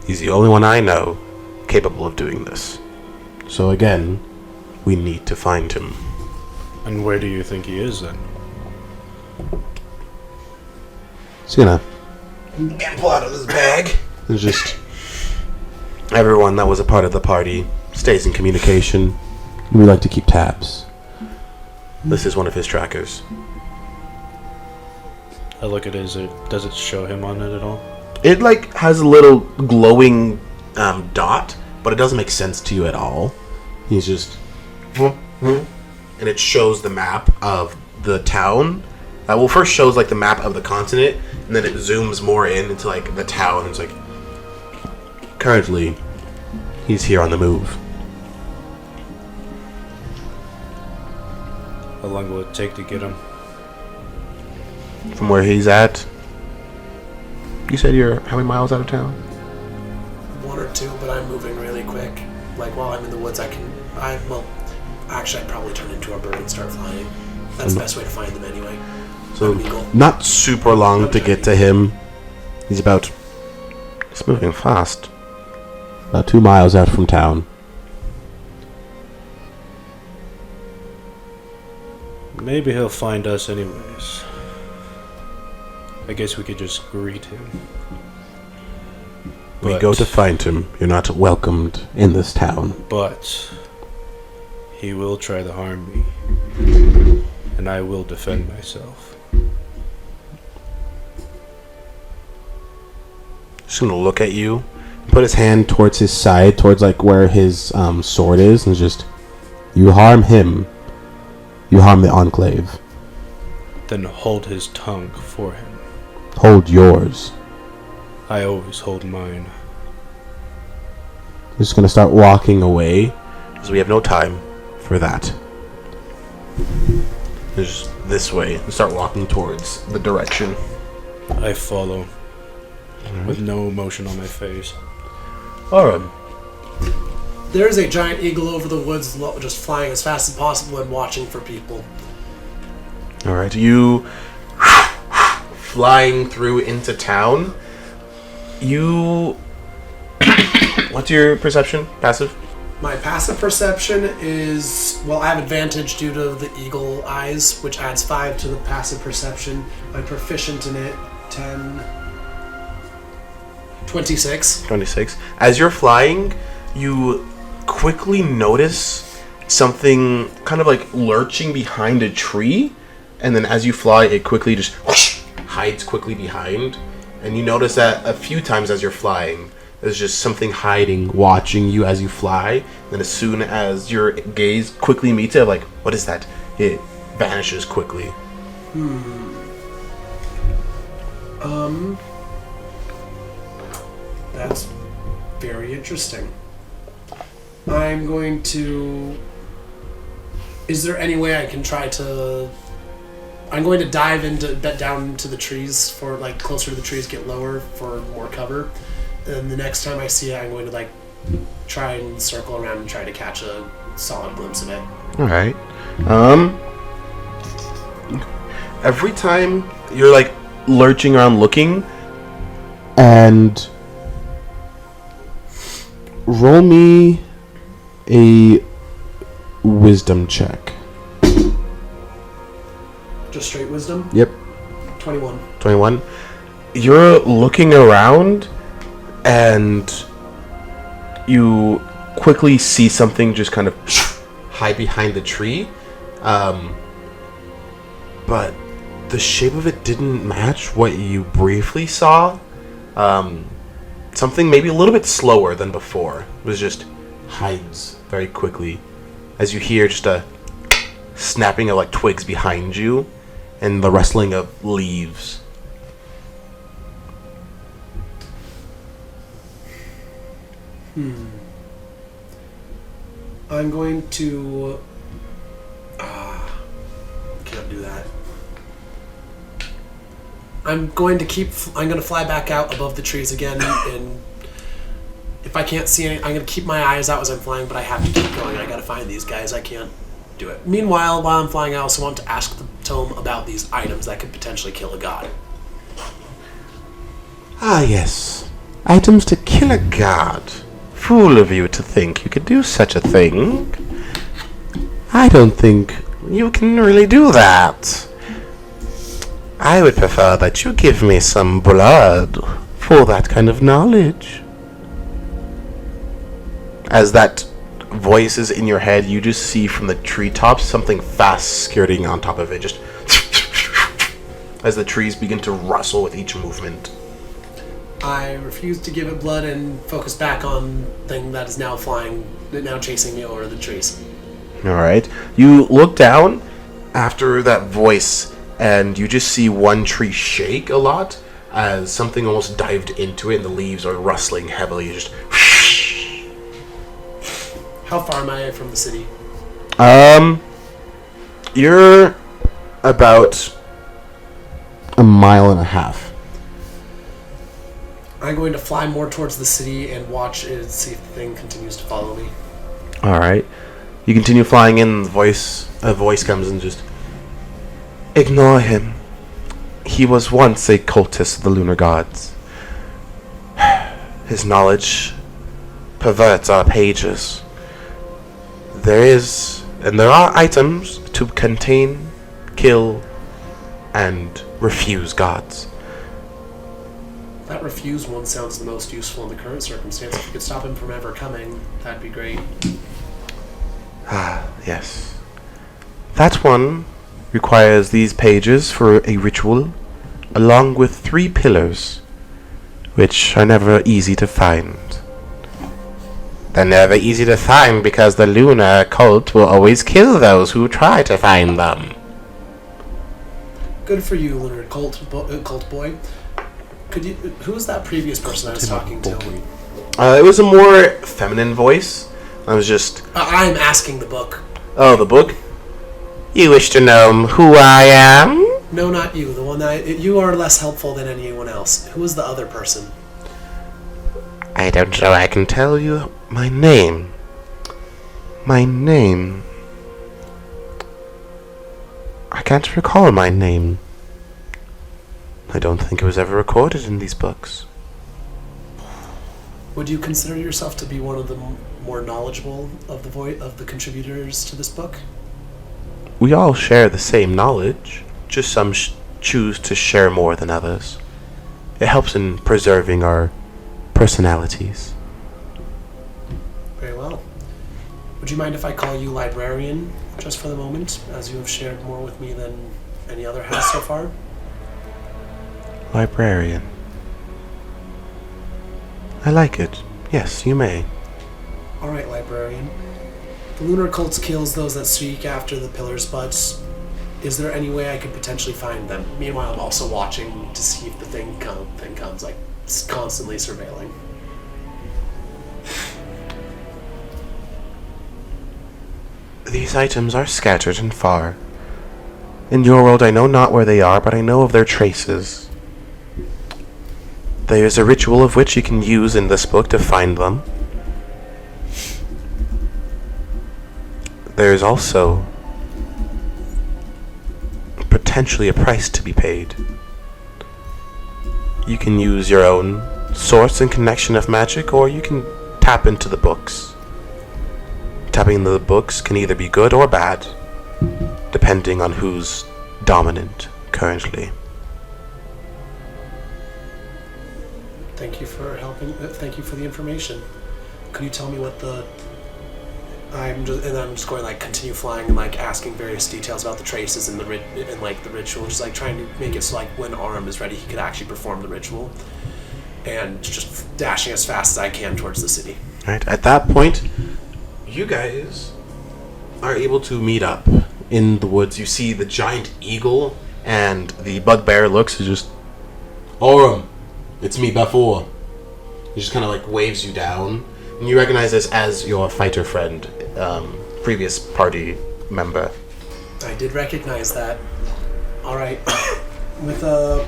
He's the only one I know capable of doing this. So again, we need to find him. And where do you think he is then? He's gonna pull out of his bag. There's just everyone that was a part of the party stays in communication. We like to keep tabs. This is one of his trackers. I look at it. Does it show him on it at all? It has a little glowing dot, but it doesn't make sense to you at all. He's just, and it shows the map of the town. First shows the map of the continent, and then it zooms more in into the town. It's currently, he's here on the move. How long will it take to get him? From where he's at. You said you're how many miles out of town? 1 or 2, but I'm moving really quick. While I'm in the woods, actually I'd probably turn into a bird and start flying. That's the best way to find them anyway. So I'm an eagle. not super long to get to him. He's moving fast. About 2 miles out from town. Maybe he'll find us anyways. I guess we could just greet him. We go to find him. You're not welcomed in this town. But he will try to harm me. And I will defend myself. Just gonna look at you, put his hand towards his side, towards where his sword is, and just, you harm him, you harm the Enclave. Then hold his tongue for him. Hold yours. I always hold mine. We're just gonna start walking away, because we have no time for that. Just this way, and start walking towards the direction. I follow. With no emotion on my face. Alright. There's a giant eagle over the woods just flying as fast as possible and watching for people. Alright, you flying through into town. You what's your perception? Passive? My passive perception is, I have advantage due to the eagle eyes, which adds 5 to the passive perception. I'm proficient in it, 10, 26. 26. As you're flying, you quickly notice something kind of lurching behind a tree, and then as you fly, it quickly just hides quickly behind. And you notice that a few times as you're flying, there's just something hiding, watching you as you fly. Then as soon as your gaze quickly meets it, what is that? It vanishes quickly. That's very interesting. I'm going to... Is there any way I can try to... I'm going to dive down into the trees for, like, closer to the trees, get lower for more cover. And the next time I see it, I'm going to, like, try and circle around and try to catch a solid glimpse of it. Alright. Every time you're, like, lurching around looking, and roll me a wisdom check. Just straight wisdom? Yep. 21. 21. You're looking around, and you quickly see something just kind of hide behind the tree. But the shape of it didn't match what you briefly saw. Something maybe a little bit slower than before. It was just hides very quickly. As you hear just a snapping of like twigs behind you and the rustling of leaves. I'm going to... can't do that. I'm going to fly back out above the trees again, and if I can't see any, I'm going to keep my eyes out as I'm flying, but I have to keep going. I got to find these guys. I can't do it. Meanwhile, while I'm flying, I also want to ask the tome about these items that could potentially kill a god. Ah, yes. Items to kill a god. Fool of you to think you could do such a thing. I don't think you can really do that. I would prefer that you give me some blood for that kind of knowledge. As that voice is in your head, you just see from the treetops something fast skirting on top of it, just as the trees begin to rustle with each movement. I refuse to give it blood and focus back on thing that is now chasing me over the trees. Alright. You look down after that voice, and you just see one tree shake a lot as something almost dived into it, and the leaves are rustling heavily. Just. How far am I from the city? You're about a mile and a half. I'm going to fly more towards the city and watch it, see if the thing continues to follow me. Alright. You continue flying in, a voice comes and just... Ignore him. He was once a cultist of the lunar gods. His knowledge perverts our pages. There are items to contain, kill, and refuse gods. That refuse one sounds the most useful in the current circumstance. If you could stop him from ever coming, that'd be great. Ah, yes. That one requires these pages for a ritual, along with 3 pillars, which are never easy to find. They're never easy to find because the lunar cult will always kill those who try to find them. Good for you, Lunar cult boy. Who was that previous person I was talking to? It was a more feminine voice. I was just... I'm asking the book. Oh, the book? You wish to know who I am? No, not you. The one that... You are less helpful than anyone else. Who was the other person? I don't know. I can tell you my name. My name... I can't recall my name. I don't think it was ever recorded in these books. Would you consider yourself to be one of the more knowledgeable of the contributors to this book? We all share the same knowledge, just some choose to share more than others. It helps in preserving our personalities. Very well. Would you mind if I call you librarian, just for the moment, as you have shared more with me than any other has so far? Librarian. I like it. Yes, you may. Alright, librarian. The lunar cult kills those that seek after the pillars, but Is there any way I could potentially find them? Meanwhile, I'm also watching to see if the thing comes, like, constantly surveilling. These items are scattered and far. In your world, I know not where they are, but I know of their traces. There is a ritual of which you can use in this book to find them. There is also potentially a price to be paid. You can use your own source and connection of magic, or you can tap into the books. Tapping into the books can either be good or bad, depending on who's dominant currently. Thank you for helping. Thank you for the information. Could you tell me what the? I'm just going like continue flying and like asking various details about the traces and the ritual, just like trying to make it so like when Aram is ready, he could actually perform the ritual, and just dashing as fast as I can towards the city. Right. At that point, you guys are able to meet up in the woods. You see the giant eagle, and the bugbear looks just, Aram, it's me, Bafor. He just kind of like waves you down, and you recognize this as your fighter friend, previous party member. I did recognize that. All right, with a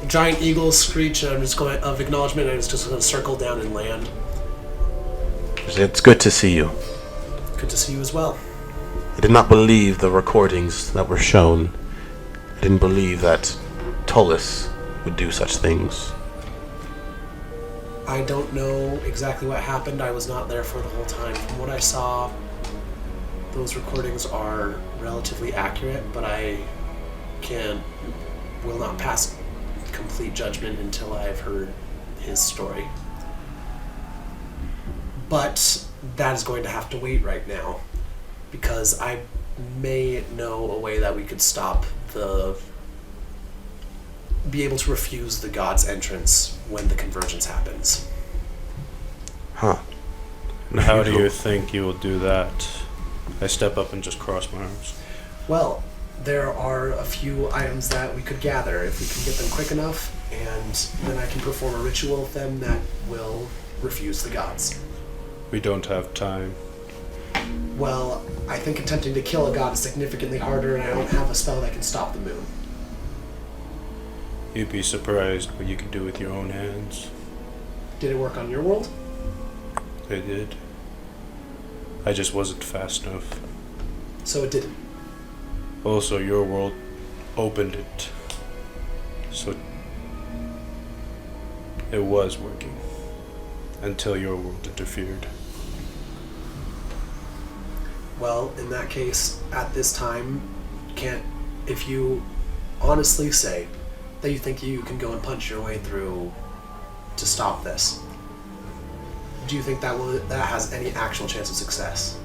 giant eagle screech, I'm just going of acknowledgement. I'm just going to circle down and land. It's good to see you. Good to see you as well. I did not believe the recordings that were shown. I didn't believe that Tullus would do such things. I don't know exactly what happened. I was not there for the whole time. From what I saw, those recordings are relatively accurate, but I will not pass complete judgment until I've heard his story. But that is going to have to wait right now, because I may know a way that we could be able to refuse the god's entrance when the convergence happens. Huh. And how do you think you will do that? I step up and just cross my arms. Well, there are a few items that we could gather if we can get them quick enough, and then I can perform a ritual with them that will refuse the gods. We don't have time. Well, I think attempting to kill a god is significantly harder, and I don't have a spell that can stop the moon. You'd be surprised what you can do with your own hands. Did it work on your world? It did. I just wasn't fast enough. So it didn't. Also, your world opened it. So it was working. Until your world interfered. Well, in that case, at this time, if you honestly say that you think you can go and punch your way through to stop this, do you think that has any actual chance of success?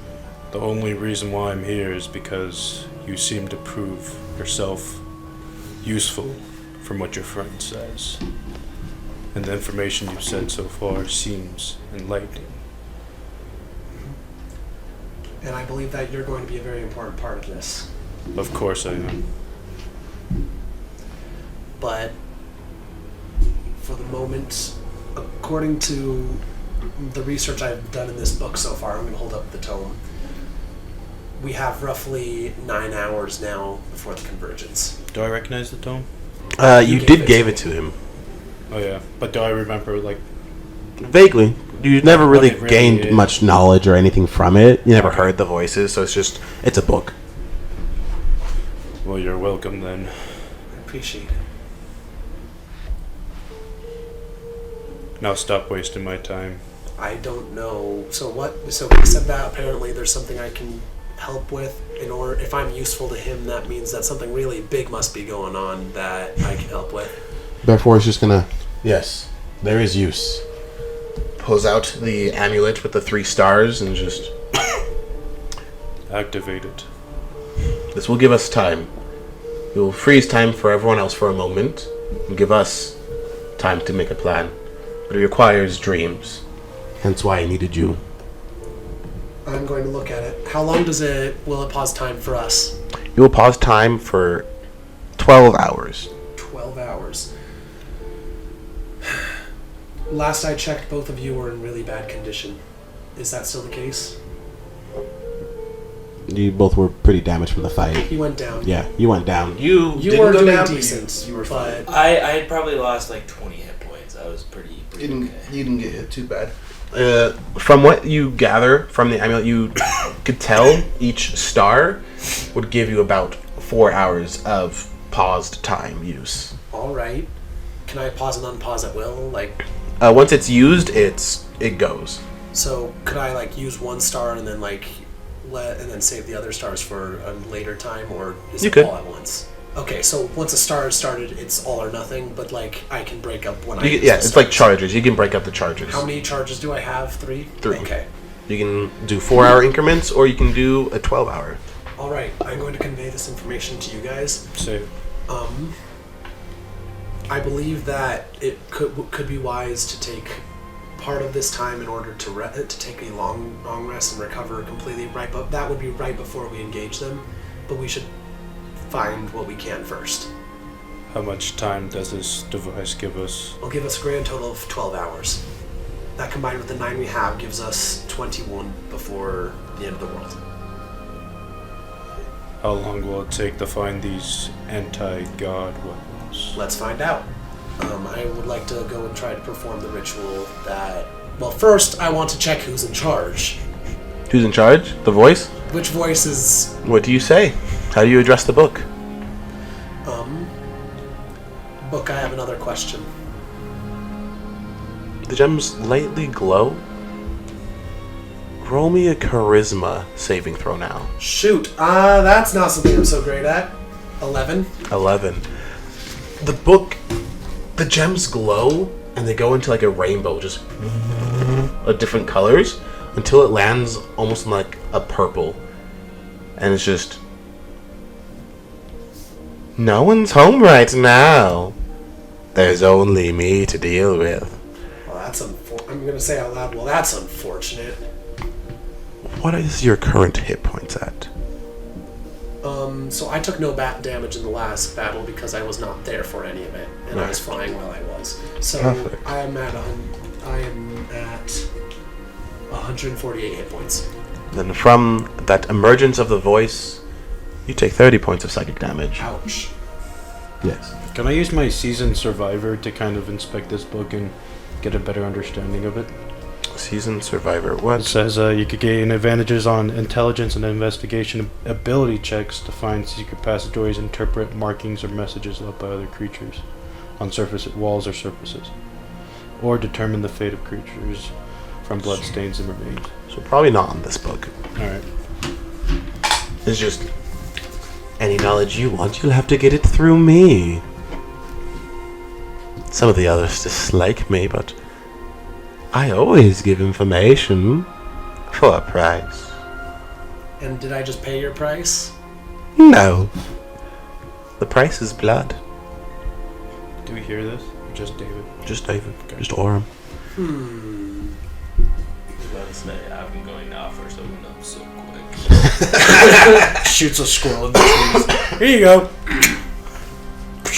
The only reason why I'm here is because you seem to prove yourself useful from what your friend says. And the information you've said so far seems enlightening. And I believe that you're going to be a very important part of this. Of course I am. But for the moment, according to the research I've done in this book so far, I'm going to hold up the tome. We have roughly 9 hours now before the convergence. Do I recognize the tome? You did give it to him. Oh yeah, but do I remember, like... Vaguely. You never really What it really gained is. much knowledge or anything from it. You never heard the voices, so it's a book. Well, you're welcome then. I appreciate it. Now stop wasting my time. I don't know. So he said that apparently there's something I can help with. If I'm useful to him, that means that something really big must be going on that I can help with. Therefore, it's just gonna... Yes, there is use. Pulls out the amulet with the 3 stars and just... Activate it. This will give us time. It will freeze time for everyone else for a moment and give us time to make a plan. But it requires dreams. Hence why I needed you. I'm going to look at it. How long will it pause time for us? You will pause time for 12 hours. 12 hours. Last I checked, both of you were in really bad condition. Is that still the case? You both were pretty damaged from the fight. He went down. Yeah, you went down. You didn't were go doing down, but decent. you were but I had probably lost like 20 hit points. I was pretty You didn't, okay. you didn't get hit too bad. From what you gather from the amulet, you could tell each star would give you about 4 hours of paused time use. all right. Can I pause and unpause at will? Like, Once it's used, it goes. so could I like use one star and then like and then save the other stars for a later time, or is You it could. all at once? Okay, so once a star is started, it's all or nothing. But like, I can break up when I. use Yeah, the it's like stars. charges. You can break up the charges. How many charges do I have? 3? 3. Okay. You can do 4-hour increments, or you can do a 12-hour. All right. I'm going to convey this information to you guys. Save. I believe that it could be wise to take part of this time in order to take a long rest and recover completely. Right, but that would be right before we engage them. But we should find what we can first. How much time does this device give us? It'll give us a grand total of 12 hours. That combined with the 9 we have gives us 21 before the end of the world. How long will it take to find these anti-god weapons? Let's find out. I would like to go and try to perform the ritual that... Well, first, I want to check who's in charge. Who's in charge? The voice? Which voice is... What do you say? How do you address the book? Book, I have another question. The gems lightly glow. Roll me a charisma saving throw now. Shoot, that's not something I'm so great at. 11. 11. The book, the gems glow, and they go into like a rainbow, just of different colors, until it lands almost like a purple. And it's just... No one's home right now. There's only me to deal with. Well, that's I'm gonna say out loud, well, that's unfortunate. What is your current hit points at? So I took no damage in the last battle because I was not there for any of it, and I was flying while I was. So Perfect. I am at 148 hit points. Then from that emergence of the voice, you take 30 points of psychic damage. Ouch. Yes. Can I use my seasoned survivor to kind of inspect this book and get a better understanding of it? Seasoned survivor. It What? says you could gain advantages on intelligence and investigation ability checks to find secret passageways, interpret markings or messages left by other creatures on walls or surfaces, or determine the fate of creatures from bloodstains and remains. So probably not on this book. Alright. It's just any knowledge you want, you'll have to get it through me. Some of the others dislike me, but I always give information for a price. And did I just pay your price? No. The price is blood. Do we hear this? Or just David? Just David. Just Orem. I'm going to offer someone up so quick. Shoots a squirrel in the trees. Here you go.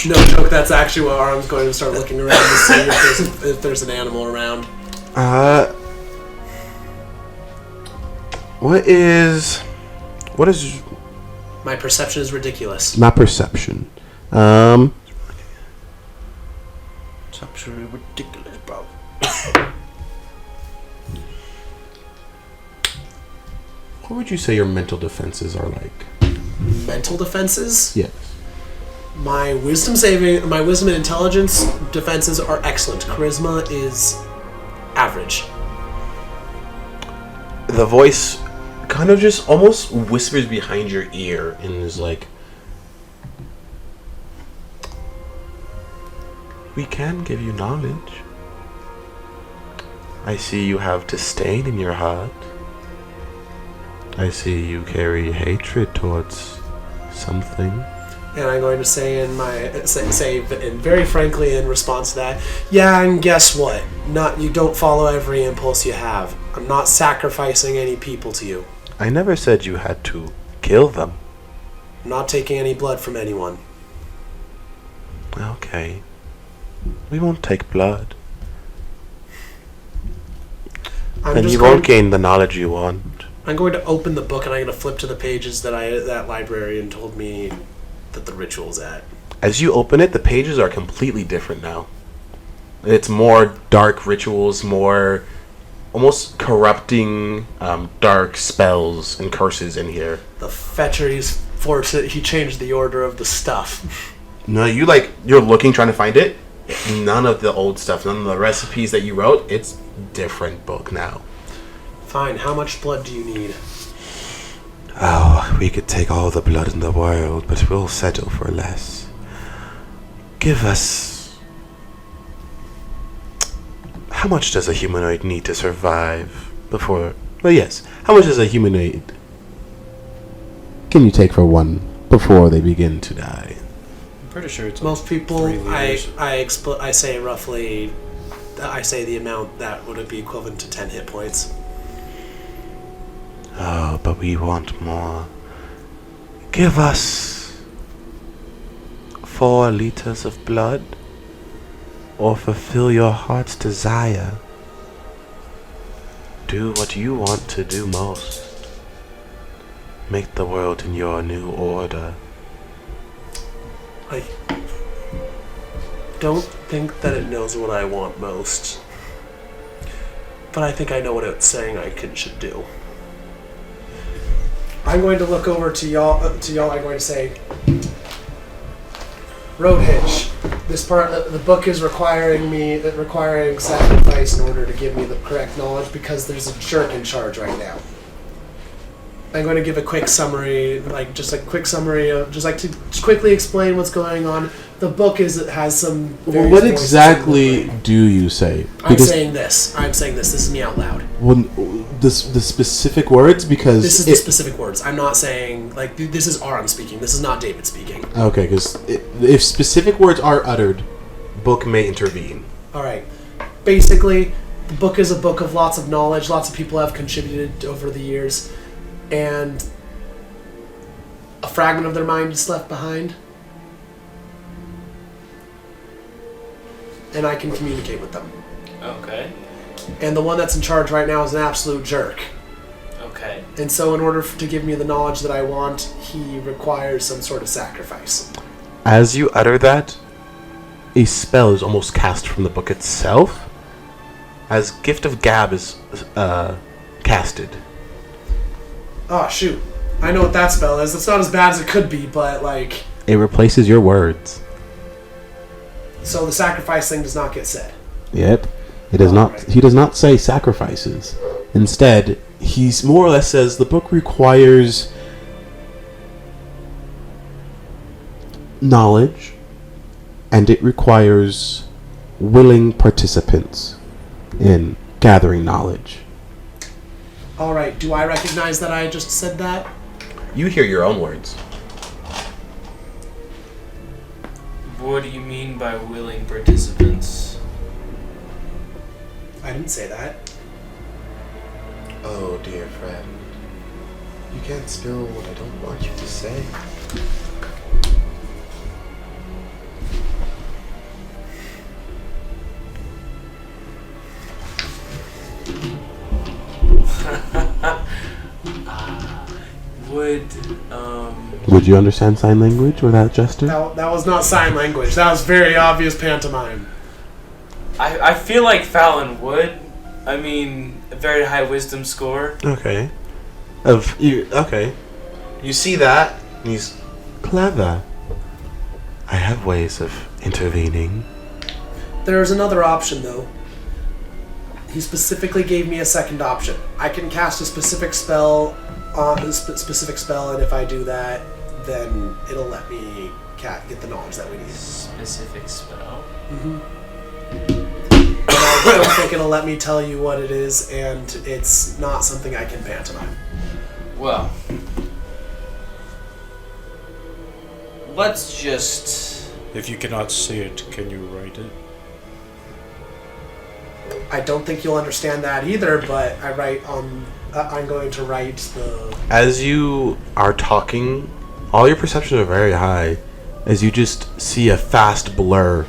No joke, that's actually what Arm's going to start looking around to see if there's an animal around. What is My perception is ridiculous. My perception. It's absolutely ridiculous, bro. What would you say your mental defenses are like? Mental defenses? Yes. My wisdom and intelligence defenses are excellent. Charisma is average. the voice kind of just almost whispers behind your ear and is like, we can give you knowledge. I see you have disdain in your heart. I see you carry hatred towards something. And I'm going to say and very frankly in response to that, yeah, and guess what? You don't follow every impulse you have. I'm not sacrificing any people to you. I never said you had to kill them. I'm not taking any blood from anyone. Okay. We won't take blood. And you won't gain the knowledge you want. I'm going to open the book and I'm going to flip to the pages that librarian told me that the ritual's at. As you open it, the pages are completely different now. It's more dark rituals, more almost corrupting dark spells and curses in here. The fetcher, he changed the order of the stuff. No, you're looking, trying to find it. None of the old stuff, none of the recipes that you wrote. It's different book now. Fine, how much blood do you need? Oh, we could take all the blood in the world, but we'll settle for less. Give us... How much does a humanoid need to survive before... Well, yes. How much does a humanoid... Can you take for one before they begin to die? I'm pretty sure it's most people. 3 liters. I say roughly. I say the amount that would be equivalent to 10 hit points. Oh, but we want more. Give us 4 liters of blood, or fulfill your heart's desire. Do what you want to do most. Make the world in your new order. I don't think that it knows what I want most, but I think I know what it's saying should do. I'm going to look over to y'all. I'm going to say, Road Hitch. This part, the book is requiring sacrifice in order to give me the correct knowledge because there's a jerk in charge right now. I'm going to give a quick summary, just to quickly explain what's going on. The book has some. Well, what exactly do you say? I'm saying this. This is me out loud. Well, the specific words, because this is the specific words. I'm not saying this is Aram speaking. This is not David speaking. Okay, because if specific words are uttered, Book may intervene. All right. Basically, the book is a book of lots of knowledge. Lots of people have contributed over the years. And a fragment of their mind is left behind. And I can communicate with them. Okay. And the one that's in charge right now is an absolute jerk. Okay. And so in order to give me the knowledge that I want, he requires some sort of sacrifice. As you utter that, a spell is almost cast from the book itself, as Gift of Gab is casted. Oh, shoot. I know what that spell is. It's not as bad as it could be, but, it replaces your words. So the sacrifice thing does not get said. Yep. It does not. He does not say sacrifices. Instead, he's more or less says the book requires knowledge, and it requires willing participants in gathering knowledge. All right. Do I recognize that I just said that? You hear your own words. What do you mean by willing participants? I didn't say that. Oh, dear friend. You can't spill what I don't want you to say. Would you understand sign language without gesture? That was not sign language. That was very obvious pantomime. I feel like Fallon would. I mean, a very high wisdom score. Okay. Okay. You see that? And he's Clever. I have ways of intervening. There's another option, though. He specifically gave me a second option. I can cast a specific spell on a specific spell, and if I do that, then it'll let me get the knowledge that we need. Specific spell? Mm-hmm. And I don't think it'll let me tell you what it is, and it's not something I can pantomime. Well, let's just... If you cannot see it, can you write it? I don't think you'll understand that either, but I'm going to write the... As you are talking, all your perceptions are very high as you just see a fast blur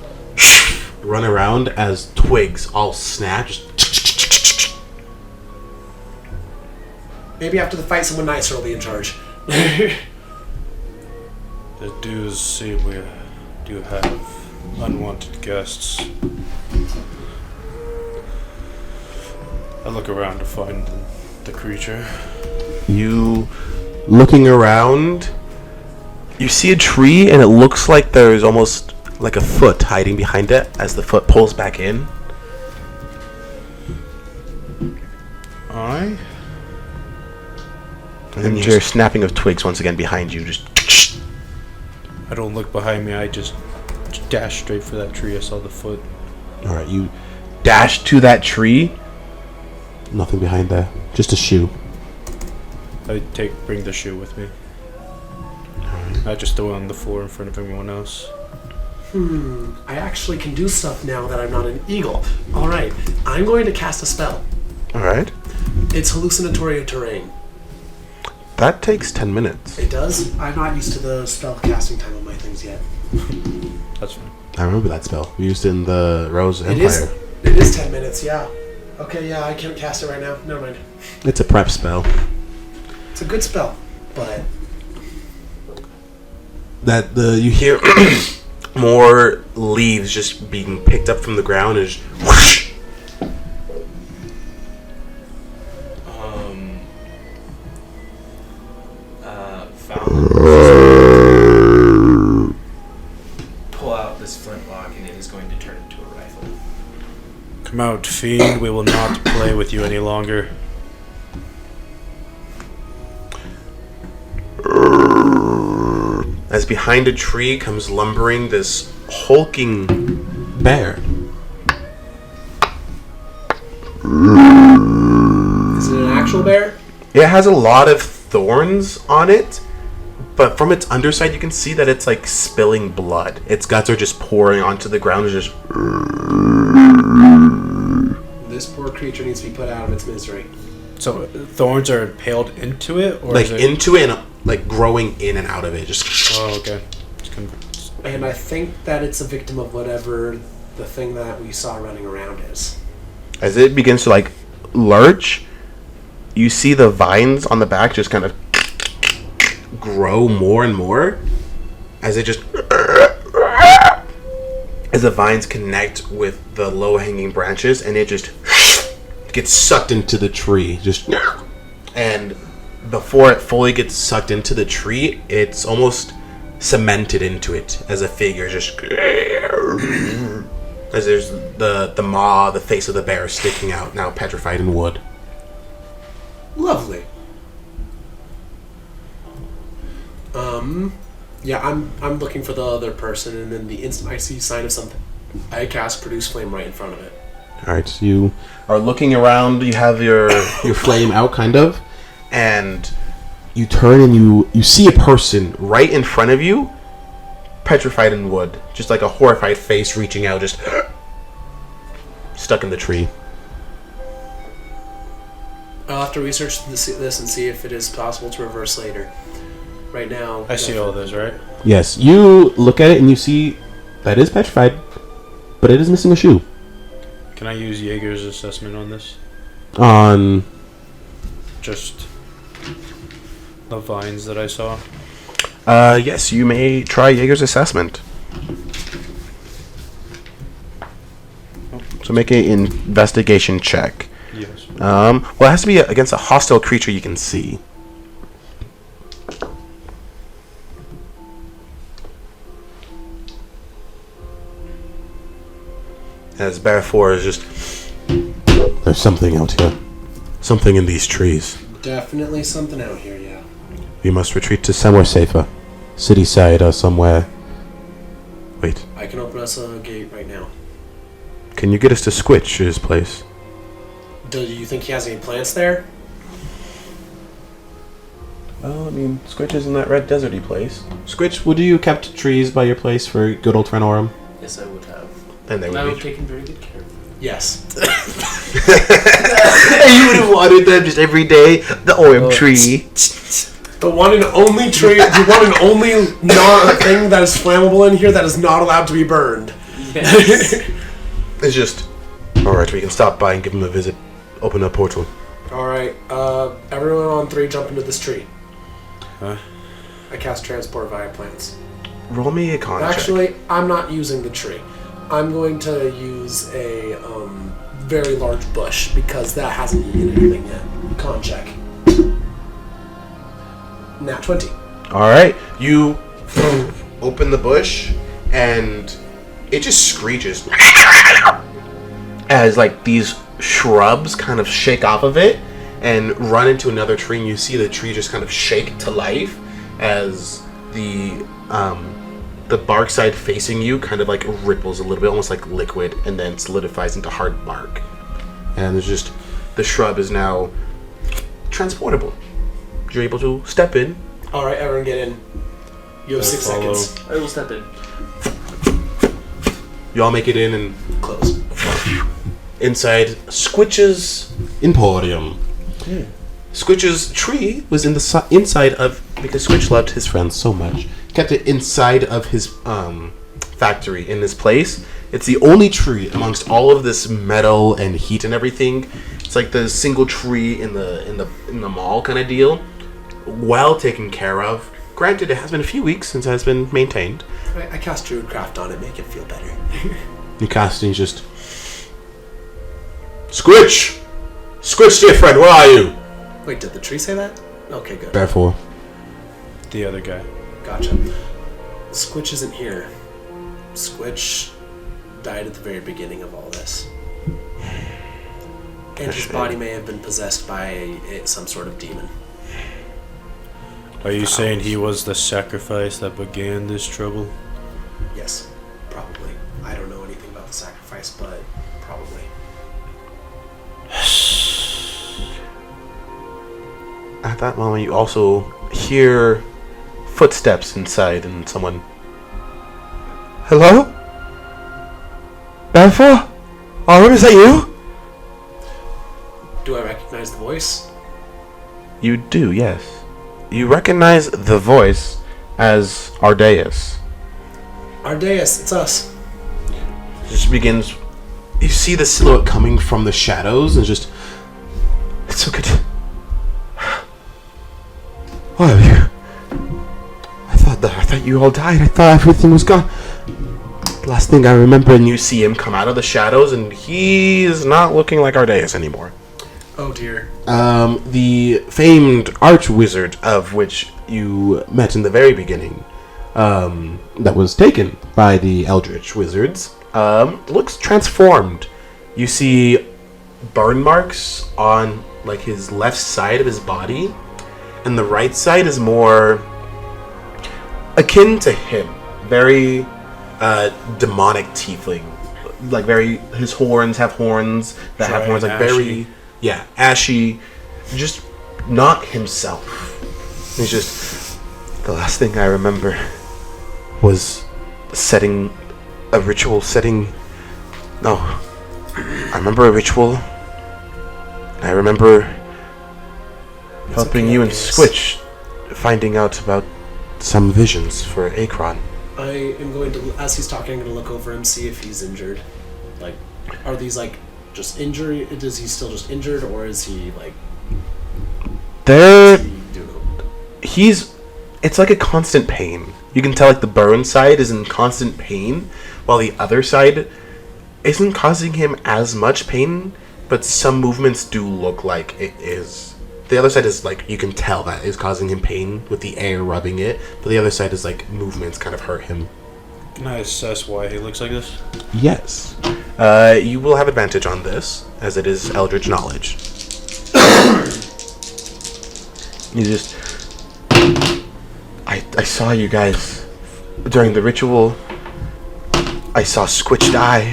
run around as twigs all snap. Just Maybe after the fight, someone nicer will be in charge. It does seem we do have unwanted guests. I look around to find the creature. You looking around, you see a tree and it looks like there's almost like a foot hiding behind it as the foot pulls back in. And you hear snapping of twigs once again behind you. Just I don't look behind me, I just dash straight for that tree. I saw the foot. Alright, you dash to that tree. Nothing behind there. Just a shoe. I bring the shoe with me. I just throw it on the floor in front of everyone else. I actually can do stuff now that I'm not an eagle. Alright, I'm going to cast a spell. Alright. It's hallucinatory terrain. That takes 10 minutes. It does? I'm not used to the spell casting time on my things yet. That's fine. I remember that spell. We used it in the Rose Empire. It is 10 minutes, yeah. Okay, yeah, I can't cast it right now. Never mind. It's a prep spell. It's a good spell, but You hear more leaves just being picked up from the ground and just whoosh. Pull out this flintlock and it is going to turn into a rifle. Come out, fiend. We will not play with you any longer. As behind a tree comes lumbering this hulking bear. is it an actual bear? It has a lot of thorns on it, but from its underside you can see that it's like spilling blood. Its guts are just pouring onto the ground. It's just This poor creature needs to be put out of its misery. So thorns are impaled into it, or like is it... into it and like growing in and out of it. Just Oh, okay. And I think that it's a victim of whatever the thing that we saw running around is. as it begins to like lurch, you see the vines on the back just kind of grow more and more as it just as the vines connect with the low hanging branches and it just gets sucked into the tree just and before it fully gets sucked into the tree it's almost cemented into it as a figure just as there's the maw, the face of the bear sticking out now petrified in wood. Lovely. Yeah, I'm looking for the other person, and then the instant I see sign of something, I cast Produce Flame right in front of it. Alright, so you are looking around, you have your flame out kind of, and you turn and you see a person right in front of you, petrified in wood, just like a horrified face reaching out, just stuck in the tree. I'll have to research this and see if it is possible to reverse later. Right now... I see all those, right? Yes, you look at it and you see that is petrified, but it is missing a shoe. Can I use Jaeger's assessment on this? On... Just the vines that I saw? Yes, you may try Jaeger's assessment. So make an investigation check. Yes. Well, it has to be against a hostile creature you can see. As Bear 4 is just... There's something out here. Something in these trees. Definitely something out here, yeah. We must retreat to somewhere safer. City side or somewhere. Wait. I can open us a gate right now. Can you get us to Squitch's place? Do you think he has any plants there? Well, I mean, Squitch is in that red deserty place. Squitch, would you have kept trees by your place for good old friend Orem? Yes, I would have. And they And I would would have taken very good care of them. Yes. You would have watered them just every day. The Orem tree. The one and only tree, the one and only thing that is flammable in here that is not allowed to be burned. Yes. It's just... Alright, we can stop by and give him a visit. Open a portal. Alright, everyone on 3 jump into this tree. Huh? I cast transport via plants. Roll me a con check. Actually, I'm not using the tree. I'm going to use a very large bush because that hasn't eaten anything yet. Con check. Nat 20. Alright, you open the bush, and it just screeches. As, like, these shrubs kind of shake off of it and run into another tree, and you see the tree just kind of shake to life as the bark side facing you kind of, like, ripples a little bit, almost like liquid, and then solidifies into hard bark. And there's just... The shrub is now transportable. You're able to step in. Alright, everyone get in. You have 6 follow. seconds. I will step in. You all make it in, and Close. inside Squitch's Emporium. Squitch's tree was in the inside of... Because Squitch loved his friends so much. Kept it inside of his factory, in this place. It's the only tree amongst all of this metal and heat and everything. It's like the single tree in the mall kind of deal. Well taken care of. Granted, it has been a few weeks since it has been maintained. I cast Druidcraft on it, make it feel better. You cast and just... Squitch! Squitch, dear friend, where are you? Wait, did the tree say that? Okay, good. Therefore. The other guy. Gotcha. Squitch isn't here. Squitch died at the very beginning of all this. And his body may have been possessed by some sort of demon. Are you saying he was the sacrifice that began this trouble? Yes, probably. I don't know anything about the sacrifice, but probably. At that moment, you also hear footsteps inside and someone... Hello? Therefore? Arum, is that you? Do I recognize the voice? You do, yes. You recognize the voice as Ardeus. Ardeus, it's us. Just begins... You see the silhouette coming from the shadows and just... It's so good. Why are you? I thought you all died. I thought everything was gone. Last thing I remember, and you see him come out of the shadows, and he is not looking like Ardeus anymore. Oh dear. The famed arch wizard of which you met in the very beginning, that was taken by the Eldritch wizards, looks transformed. You see burn marks on like his left side of his body, and the right side is more akin to him. Very demonic tiefling. Like very, his horns have horns that have horns, like very, yeah, ashy. Just not himself. He's just, the last thing I remember was setting a ritual, no, I remember a ritual. I remember helping you and Squitch finding out about some visions for Akron. I am going to, as he's talking, I'm going to look over him, see if he's injured. Like, are these like just injury? Is he still just injured, or is he like? It's like a constant pain. You can tell like the burn side is in constant pain, while the other side isn't causing him as much pain, but some movements do look like it is. The other side is like, you can tell that is causing him pain with the air rubbing it, but the other side is like movements kind of hurt him. Can I assess why he looks like this? Yes. You will have advantage on this, as it is Eldritch Knowledge. You just... I saw you guys during the ritual. I saw Squitch die.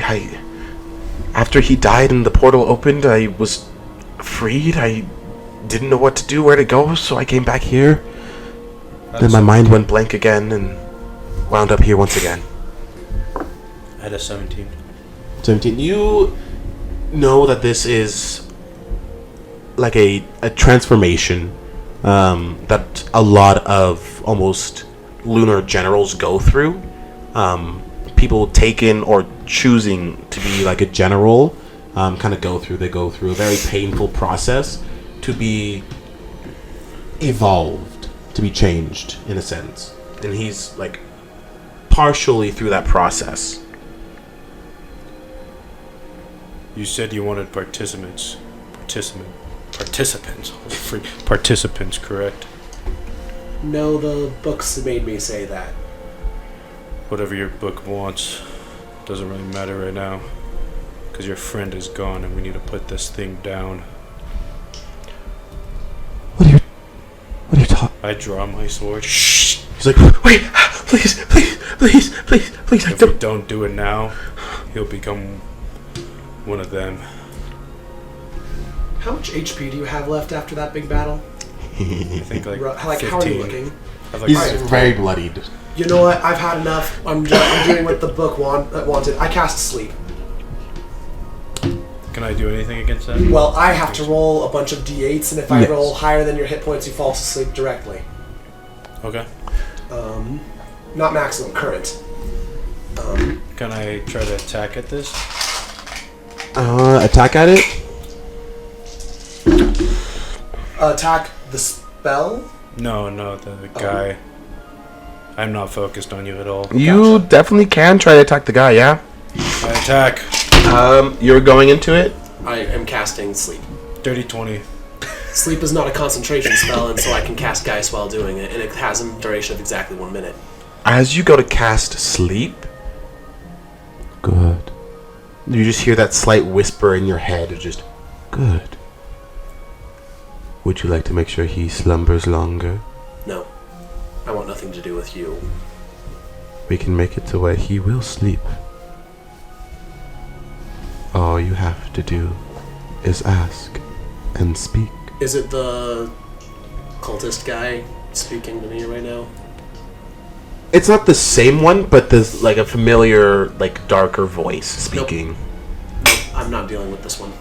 After he died and the portal opened, I was freed. I didn't know what to do, where to go, so I came back here. Then my mind went blank again and wound up here once again. I had a 17. 17. You know that this is like a transformation. that a lot of almost lunar generals go through. People taken or choosing to be like a general they go through a very painful process to be evolved, to be changed in a sense. And he's like partially through that process. You said you wanted participants, correct? No, the books made me say that. Whatever your book wants doesn't really matter right now, because your friend is gone and we need to put this thing down. What are you talking? I draw my sword. Shh. He's like, wait, please. If we don't do it now, he'll become one of them. How much HP do you have left after that big battle? I think like Like 15. how are you looking? I have like He's 15. very bloodied. You know what? I've had enough. I'm doing what the book wanted. I cast sleep. Can I do anything against that? Well, I have to roll a bunch of d8s, and if I Yes. roll higher than your hit points, you fall to sleep directly. Okay. Not maximum, current. Can I try to attack at this? Attack at it? Attack the spell? No, the guy. I'm not focused on you at all. You definitely can try to attack the guy, yeah? I attack. You're going into it? I am casting sleep. Dirty 20. Sleep is not a concentration spell, and so I can cast Geist while doing it, and it has a duration of exactly 1 minute. As you go to cast sleep, good. You just hear that slight whisper in your head, just, good. Would you like to make sure he slumbers longer? No. I want nothing to do with you. We can make it to where he will sleep. All you have to do is ask and speak. Is it the cultist guy speaking to me right now? It's not the same one, but there's like a familiar, like darker voice speaking. Nope, I'm not dealing with this one.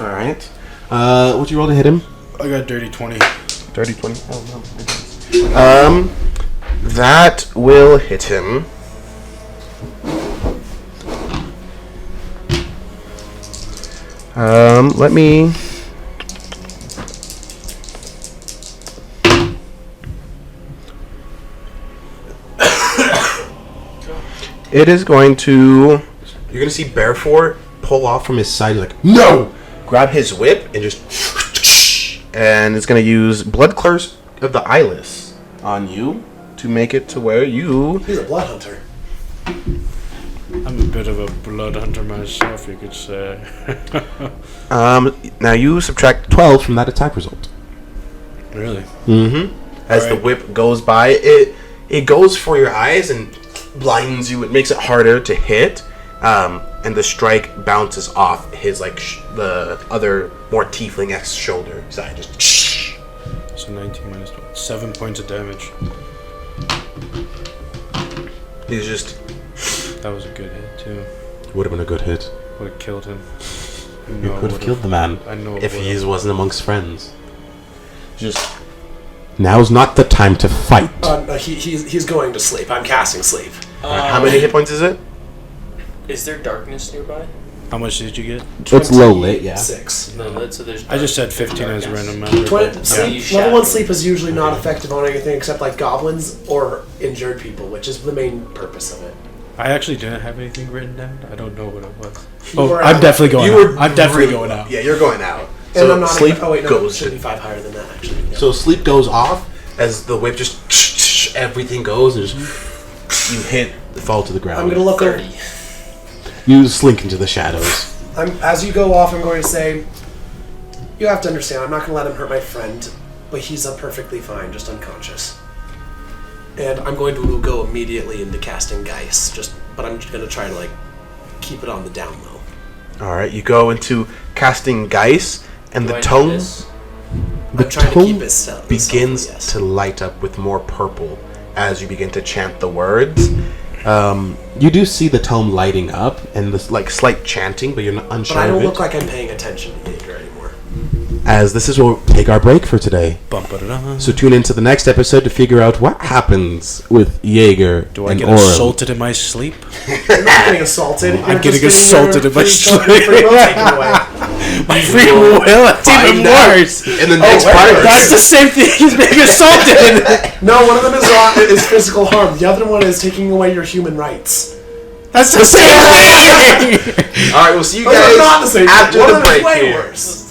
All right. What'd you roll to hit him? I got dirty 20. Dirty 20. Oh no. That will hit him. Let me. It is going to. You're gonna see Bearfort pull off from his side, like no, grab his whip and just, and it's gonna use Blood Curse of the Eyeless on you to make it to where you. He's a blood hunter. I'm a bit of a blood hunter myself, you could say. Now you subtract 12 from that attack result. Really? as the Alright. whip goes by. It goes for your eyes and blinds you. It makes it harder to hit, and the strike bounces off his the other more tiefling-esque shoulder side. Just So 19 minus 12. 7 points of damage. he's just. That was a good hit, too. Would have been a good hit. Would have killed him. You could have killed the man I know it if he would've. wasn't amongst friends. Just now's not the time to fight. He's going to sleep. I'm casting sleep. How many hit points is it? Is there darkness nearby? How much did you get? It's low lit, yeah. 6. No, so there's. I just said 15 as a random number. Sleep, Yeah. level 1 sleep is usually not effective on anything except like goblins or injured people, which is the main purpose of it. I actually didn't have anything written down. I don't know what it was. You Oh, were I'm out. definitely going You out. were I'm definitely really- going out. Yeah, you're going out. And So I'm not. sleep Oh wait, no, it goes. should be 5 higher than that actually. Yeah. So sleep goes off. As the whip just everything goes and just you hit. Fall to the ground. I'm gonna look over. 30. You slink into the shadows. As you go off, I'm going to say, you have to understand, I'm not going to let him hurt my friend, but he's perfectly fine, just unconscious. And I'm going to go immediately into casting Geist, but I'm just going to try to keep it on the down low. All right, you go into casting Geist, and Do the I know tone this? I'm trying to tome keep it stealthy, begins yes. to light up with more purple as you begin to chant the words. You do see the tome lighting up, and this Like slight chanting, but you're not But unsure I of don't it. look like I'm paying attention to Jaeger anymore. as this is where we'll take our break for today. Bum-ba-da-da. So tune into the next episode to figure out what happens with Jaeger Do I and get Orim. assaulted in my sleep? You're not getting assaulted. I'm You're getting just assaulted in my free sleep. will taken away. My free will? That's even Find out worse. in the next wait, part. wait. That's the same thing as being assaulted. No, one of them is physical harm. The other one is taking away your human rights. That's the same thing. All right, we'll see you Those are guys not the same. after One the of them is break way here. worse.